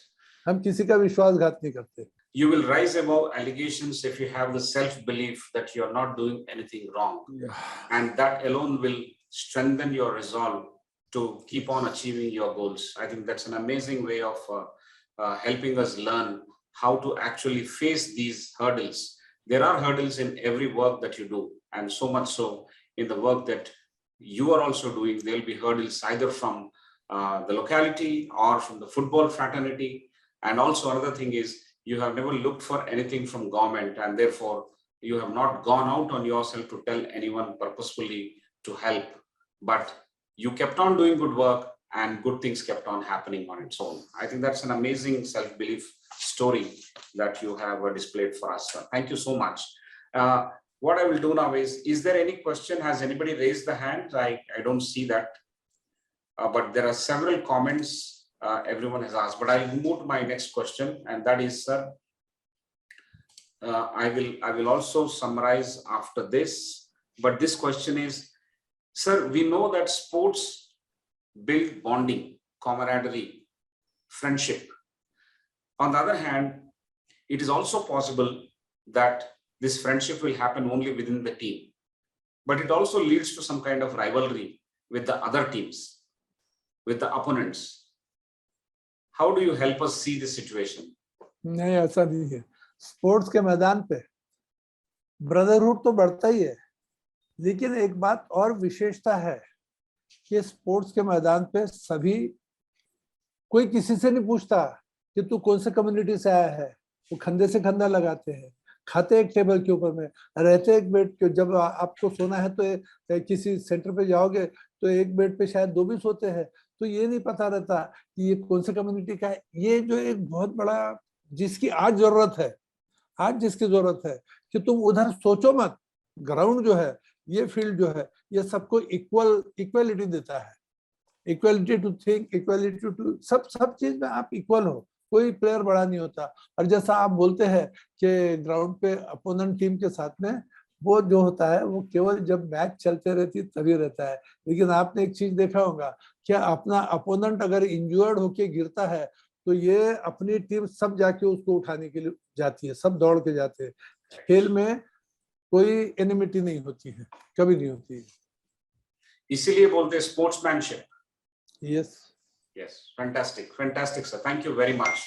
हम किसी का विश्वासघात नहीं करते। You will rise above allegations if you have the self-belief that you are not doing anything wrong. Yeah. And that alone will strengthen your resolve to keep on achieving your goals. I think that's an amazing way of helping us learn how to actually face these hurdles. There are hurdles in every work that you do, and so much so in the work that you are also doing. There will be hurdles either from the locality or from the football fraternity. And also another thing is, you have never looked for anything from government, and therefore you have not gone out on yourself to tell anyone purposefully to help, but you kept on doing good work and good things kept on happening on its own. I think that's an amazing self-belief story that you have displayed for us. Thank you so much. What I will do now is there any question? Has anybody raised the hand? I don't see that, but there are several comments everyone has asked, but I'll move to my next question, and that is, sir, I will also summarize after this, but this question is, sir, we know that sports build bonding, camaraderie, friendship. On the other hand, it is also possible that this friendship will happen only within the team, but it also leads to some kind of rivalry with the other teams, with the opponents. How do you help us see the situation? नहीं, ऐसा नहीं है। Sports के मैदान पे brotherhood तो बढ़ता ही है, लेकिन एक बात और विशेषता है कि स्पोर्ट्स के मैदान पे सभी, कोई किसी से नहीं पूछता कि तू कौन से कम्युनिटी से आया है, वो कंधे से कंधा लगाते हैं, खाते एक टेबल के ऊपर में, रहते एक बेड के। जब आपको सोना है तो किसी सेंटर पे जाओगे तो एक बेड पे शायद 2 भी सोते हैं, तो ये नहीं पता रहता कि ये कौन से कम्युनिटी का है। ये जो एक बहुत बड़ा, जिसकी आज जरूरत है, आज जिसकी जरूरत है कि तुम उधर सोचो मत, ग्राउंड जो है, ये फील्ड जो है, ये सबको इक्वलिटी देता है, equality to think, equality to सब चीज में आप इक्वल हो, कोई प्लेयर बड़ा नहीं होता। और जैसा आप बोलते हैं कि ग्राउंड पे अपोनेंट टीम के साथ में वो जो होता है वो केवल जब मैच चलते रहती तभी रहता है। लेकिन आपने एक चीज देखा होगा, क्या अपना अपोनेंट अगर इंजर्ड होके गिरता है तो ये अपनी टीम सब जाके उसको उठाने के लिए जाती है, सब दौड़ के जाते हैं। खेल में कोई एनिमिटी नहीं होती है, कभी नहीं होती है। इसीलिए बोलते हैं sportsmanship. Yes yes, fantastic fantastic sir, thank you very much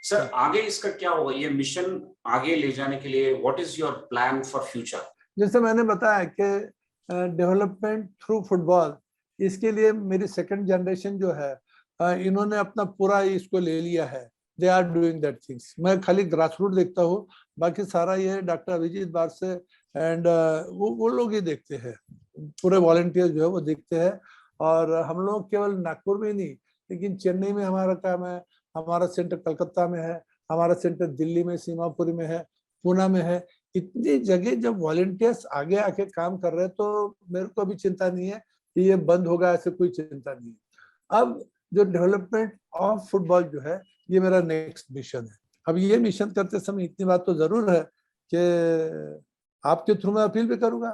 sir. आगे इसका क्या होगा, ये मिशन आगे ले जाने के लिए what is your plan for future? जैसे मैंने बताया कि डेवलपमेंट थ्रू फुटबॉल, इसके लिए मेरी सेकंड जनरेशन जो है इन्होंने अपना पूरा इसको ले लिया है। They are doing that things. मैं खाली ग्रास रूट देखता हूँ, बाकी सारा ये डॉक्टर अभिजीत बारसे एंड वो लोग ही देखते हैं, पूरे वॉलंटियर जो है वो देखते हैं। और हम लोग केवल नागपुर में ही नहीं, लेकिन चेन्नई में हमारा काम है, हमारा सेंटर कलकत्ता में है, हमारा सेंटर दिल्ली में सीमापुरी में है, पूना में है। इतनी जगह जब वॉलंटियर्स आगे आके काम कर रहे हैं तो मेरे को भी चिंता नहीं है कि ये बंद होगा, ऐसे कोई चिंता नहीं है। अब जो डेवलपमेंट ऑफ फुटबॉल जो है ये मेरा नेक्स्ट मिशन है। अब ये मिशन करते समय इतनी बात तो जरूर है कि आपके थ्रू मैं अपील भी करूंगा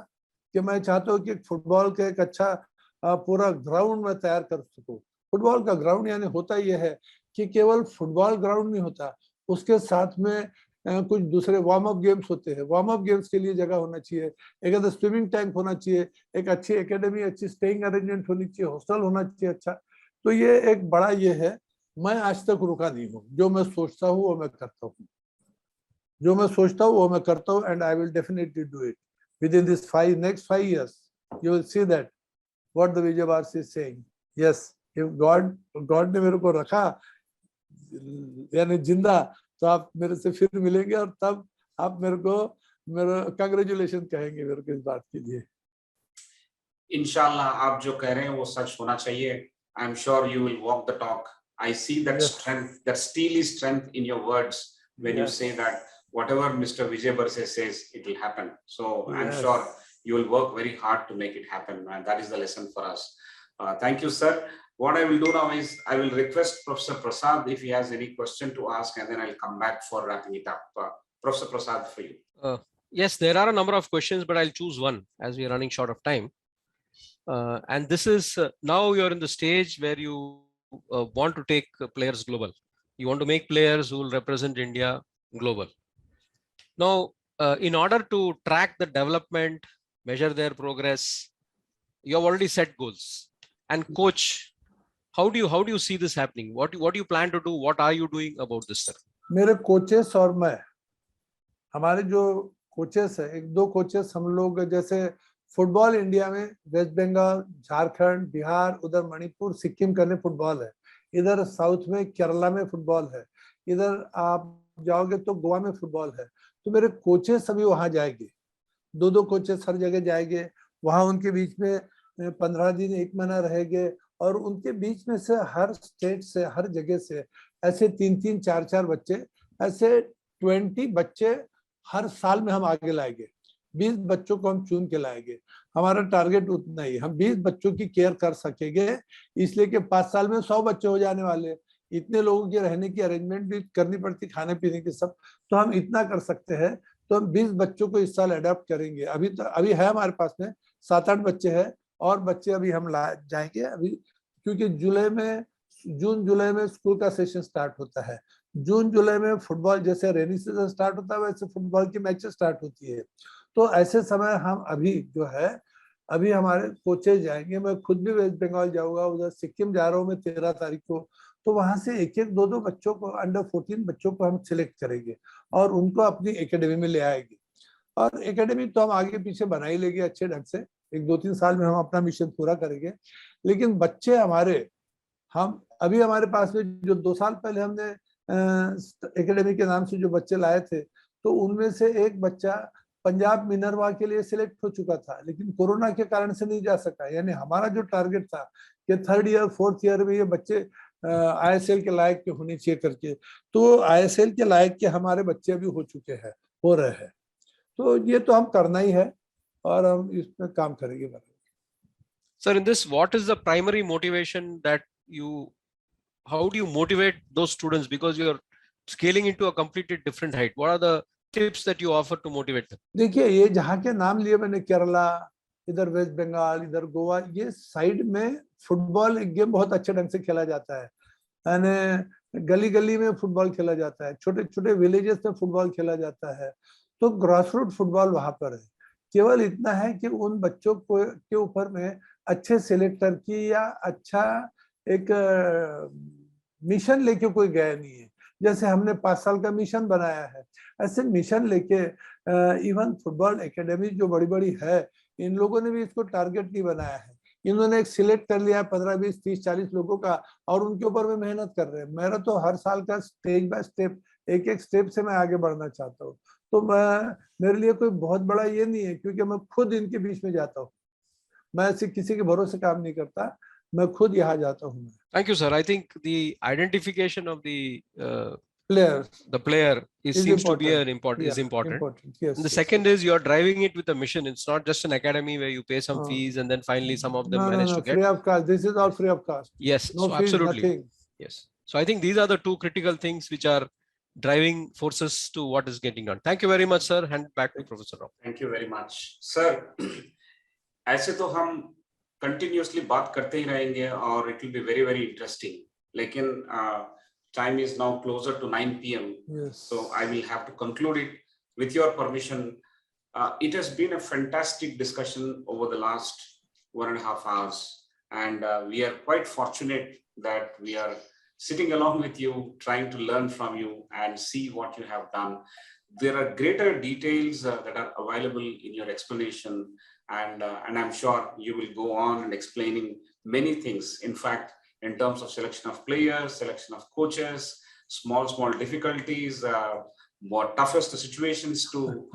कि मैं चाहता हूँ कि फुटबॉल का एक अच्छा पूरा ग्राउंड में तैयार कर सकूं। फुटबॉल का ग्राउंड यानी होता यह है कि केवल फुटबॉल ग्राउंड नहीं होता, उसके साथ में कुछ दूसरे वार्म अप गेम्स होते हैं। वार्म अप गेम्स के लिए जगह होना चाहिए, एक स्विमिंग टैंक होना चाहिए, एक अच्छी एकेडमी, अच्छी स्टेइंग अरेंजमेंट होनी चाहिए, हॉस्टल होना चाहिए अच्छा। तो ये एक बड़ा ये है। मैं आज तक रुका नहीं हूँ, जो मैं सोचता हूँ वो मैं करता हूँ, जो मैं सोचता हूँ वो मैं करता हूँ, and I will definitely do it with in this next 5 years. You will see that what the Vijay Barse is saying. Yes, if God ने मेरे को रखा यानी जिंदा, तो आप मेरे से फिर मिलेंगे और तब आप मेरा कांग्रेचुलेशन कहेंगे मेरे को इस बात के लिए। इंशाल्लाह आप जो कह रहे हैं वो सच होना चाहिए। I am sure you will walk the talk. I see that strength, that steely strength in your words when you say that whatever Mr. Vijay Barse says, it will happen. So I'm sure you will work very hard to make it happen, and that is the lesson for us. Thank you, sir. What I will do now is I will request Professor Prasad if he has any question to ask, and then I'll come back for wrapping it up. Professor Prasad, for you. Yes, there are a number of questions, but I'll choose one as we are running short of time. And this is now you're in the stage where you want to take players global. You want to make players who will represent India global. Now, in order to track the development, measure their progress, you have already set goals. And coach, how do you see this happening? What do you plan to do? What are you doing about this, sir? मेरे coaches और मैं, हमारे जो coaches है, एक दो coaches हम लोग, जैसे फुटबॉल इंडिया में वेस्ट बंगाल, झारखंड, बिहार, उधर मणिपुर, सिक्किम करने फुटबॉल है, इधर साउथ में केरला में फुटबॉल है, इधर आप जाओगे तो गोवा में फुटबॉल है। तो मेरे कोचेस सभी वहां जाएंगे, दो कोचेस हर जगह जाएंगे, वहां उनके बीच में 15 दिन 1 महीना रहेंगे, और उनके बीच में से हर स्टेट से, हर जगह से ऐसे 3-3, 4-4 बच्चे, ऐसे 20 बच्चे हर साल में हम आगे लाएंगे। 20 बच्चों को हम चुन के लाएंगे। हमारा टारगेट उतना ही, हम 20 बच्चों की केयर कर सकेंगे, इसलिए कि 5 साल में 100 बच्चे हो जाने वाले। इतने लोगों के रहने की अरेंजमेंट भी करनी पड़ती, खाने पीने की सब, तो हम इतना कर सकते हैं। तो हम 20 बच्चों को इस साल अडॉप्ट करेंगे। अभी है हमारे पास में 7-8 बच्चे हैं, और बच्चे अभी हम जाएंगे अभी, क्योंकि जून जुलाई में स्कूल का सेशन स्टार्ट होता है। जून जुलाई में फुटबॉल, जैसे रेनी सीजन स्टार्ट होता है वैसे फुटबॉल की मैचेस स्टार्ट होती है। तो ऐसे समय हम अभी जो है, अभी हमारे कोचेज जाएंगे। मैं खुद भी वेस्ट बंगाल जाऊंगा, उधर सिक्किम जा रहा हूँ मैं 13 तारीख को। तो वहां से 1-1, 2-2 बच्चों को, अंडर 14 बच्चों को हम सिलेक्ट करेंगे और उनको अपनी एकेडमी में ले आएंगे। और एकेडमी तो हम आगे पीछे बना ही लेंगे अच्छे ढंग से, 1-2-3 साल में हम अपना मिशन पूरा करेंगे। लेकिन बच्चे हमारे, हम अभी हमारे पास में जो 2 साल पहले हमने एकेडमी के नाम से जो बच्चे लाए थे, तो उनमें से एक बच्चा पंजाब मिनरवा के लिए सिलेक्ट हो चुका था, लेकिन कोरोना के कारण से नहीं जा सका। यानी हमारा जो टारगेट था कि 3rd ईयर 4th ईयर में ये बच्चे ISL के लायक के होने चाहिए करके, तो ISL के लायक के हमारे बच्चे अभी हो चुके हैं, हो रहे हैं। तो ये तो हम करना ही है और हम इसमें काम करेंगे। Sir, in this, what is the primary motivation that how do you motivate those students, because you're scaling into a completely different height? What are the tips that you offer to motivate them? देखिए, ये जहाँ के नाम लिए मैंने, केरला, इधर waste Bengal, इधर गोवा, ये साइड में फुटबॉल एक गेम बहुत अच्छे ढंग से खेला जाता है। यानी गली गली में फुटबॉल खेला जाता है, छोटे छोटे विलेजेस में फुटबॉल खेला जाता है। तो ग्रास रूट फुटबॉल वहां पर है। केवल इतना है कि उन बच्चों को के ऊपर में अच्छे सेलेक्टर की या अच्छा एक मिशन लेके कोई गया नहीं है। जैसे हमने 5 साल का मिशन बनाया है, ऐसे मिशन लेके इवन फुटबॉल एकेडमी जो बड़ी बड़ी है, इन लोगों ने भी इसको टारगेट नहीं बनाया है। इन्होंने एक सिलेक्ट कर लिया 15, 20, 30, 40 लोगों का, और उनके ऊपर में मेहनत कर रहे हैं। मेरा तो हर साल का स्टेज बाय स्टेप, एक एक स्टेप से मैं आगे बढ़ना चाहता हूँ। तो मेरे लिए कोई बहुत बड़ा ये नहीं है, क्योंकि मैं खुद इनके बीच में जाता हूँ। मैं ऐसे किसी के भरोसे काम नहीं करता, मैं खुद यहाँ जाता हूँ। Thank you, sir. I think the identification of the player seems to be an Yeah, is important. Yes, And the yes, second yes. is you're driving it with a mission. It's not just an academy where you pay some fees and then finally some of them manage to get. Free of cost. This is all free of cost. Yes, No so fees, absolutely. nothing. Yes. So I think these are the two critical things which are driving forces to what is getting done. Thank you very much, sir. Hand back to Professor Rao. Thank you very much, sir. ऐसे तो हम continuously बात करते ही रहेंगे और it will be very very interesting. लेकिन time is now closer to 9 p.m. Yes. So I will have to conclude it with your permission. It has been a fantastic discussion over the last 1.5 hours, and we are quite fortunate that we are sitting along with you, trying to learn from you and see what you have done. There are greater details that are available in your explanation, and I'm sure you will go on and explaining many things. In fact, in terms of selection of players, selection of coaches, small difficulties, more toughest situations to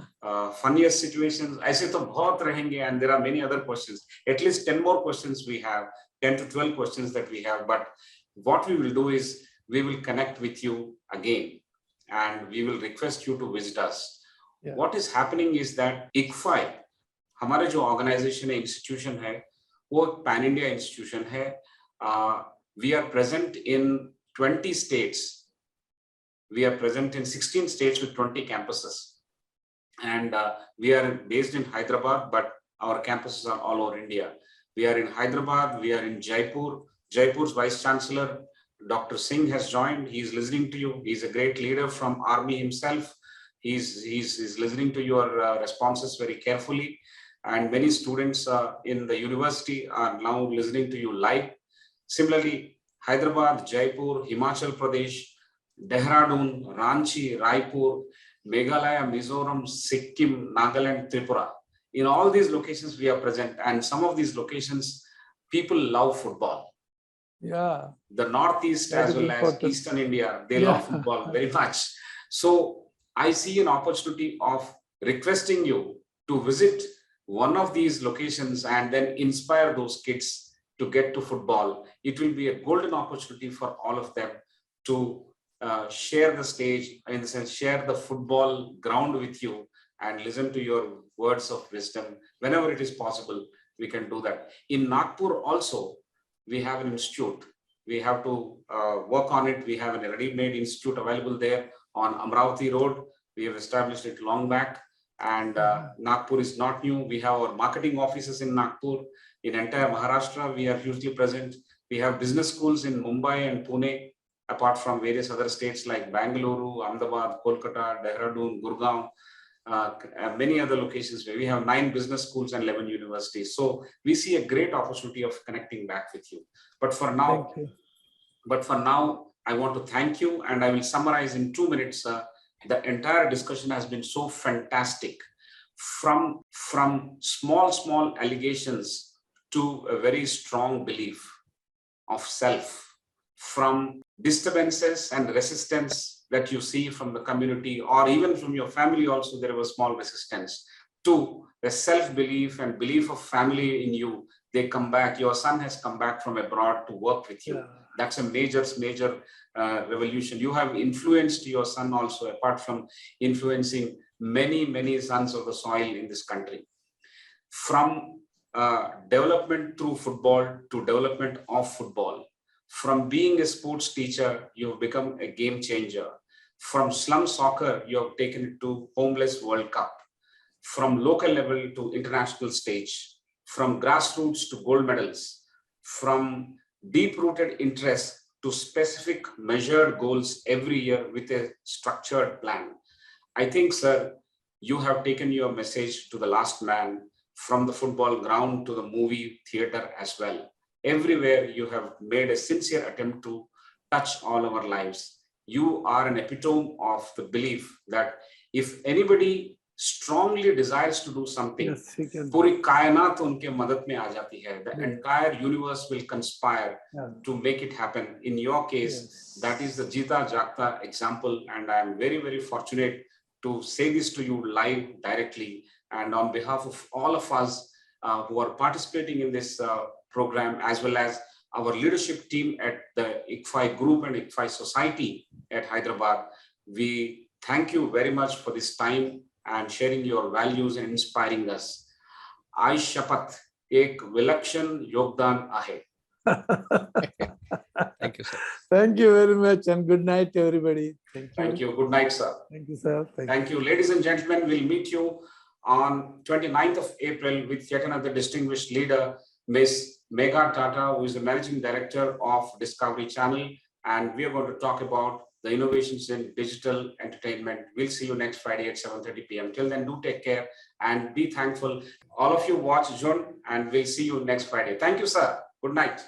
funniest situations. ऐसे तो बहुत रहेंगे, and there are many other questions. At least 10 more questions we have, 10 to 12 questions that we have. But what we will do is we will connect with you again, and we will request you to visit us. Yeah. What is happening is that ICFAI, हमारे जो organization है, institution है, वो pan India institution है. We are present in 20 states. We are present in 16 states with 20 campuses. And we are based in Hyderabad, but our campuses are all over India. We are in Hyderabad, we are in Jaipur. Jaipur's Vice Chancellor, Dr. Singh, has joined. He's listening to you. He's a great leader from Army himself. He's listening to your responses very carefully. And many students in the university are now listening to you live. Similarly, Hyderabad, Jaipur, Himachal Pradesh, Dehradun, Ranchi, Raipur, Meghalaya, Mizoram, Sikkim, Nagaland, Tripura. In all these locations we are present, and some of these locations, people love football. Yeah. The Northeast as well as Eastern India, they love football very much. So I see an opportunity of requesting you to visit one of these locations and then inspire those kids to get to football. It will be a golden opportunity for all of them to share the stage, in the sense, share the football ground with you and listen to your words of wisdom. Whenever it is possible, we can do that. In Nagpur also, we have an institute. We have to work on it. We have a ready-made institute available there on Amravati Road. We have established it long back, and Nagpur is not new. We have our marketing offices in Nagpur. In entire Maharashtra, we are hugely present. We have business schools in Mumbai and Pune, apart from various other states like Bangalore, Ahmedabad, Kolkata, Dehradun, Gurgaon, many other locations where we have 9 business schools and 11 universities. So we see a great opportunity of connecting back with you. But for now, I want to thank you, and I will summarize in 2 minutes. The entire discussion has been so fantastic, from small allegations to a very strong belief of self, from disturbances and resistance that you see from the community, or even from your family also, there was small resistance, to the self-belief and belief of family in you. They come back. Your son has come back from abroad to work with you. Yeah. That's a major revolution. You have influenced your son also, apart from influencing many sons of the soil in this country. From development through football to development of football. From being a sports teacher, you've become a game changer. From slum soccer, you have taken it to Homeless World Cup. From local level to international stage. From grassroots to gold medals. From deep-rooted interest to specific measured goals every year with a structured plan. I think, sir, you have taken your message to the last man, from the football ground to the movie theater as well. Everywhere you have made a sincere attempt to touch all our lives. You are an epitome of the belief that if anybody strongly desires to do something, Yes, he can. पूरी कायनात उनके मदद में आ जाती है. The Yeah. entire universe will conspire Yeah. to make it happen. In your case, Yes. that is the Jita Jagta example, and I am very, very fortunate to say this to you live directly. And on behalf of all of us who are participating in this program, as well as our leadership team at the ICFAI group and ICFAI society at Hyderabad, we thank you very much for this time and sharing your values and inspiring us. I shapat ek vilakshan yogdan ahe. Thank you, sir. Thank you very much, and good night, everybody. Thank you. Thank you. Good night, sir. Thank you, sir. Thank you. Ladies and gentlemen, we'll meet you on 29th of April with yet another distinguished leader, Ms. Megha Tata, who is the Managing Director of Discovery Channel. And we are going to talk about the innovations in digital entertainment. We'll see you next Friday at 7:30 p.m. Till then, do take care and be thankful. All of you watch June, and we'll see you next Friday. Thank you, sir. Good night.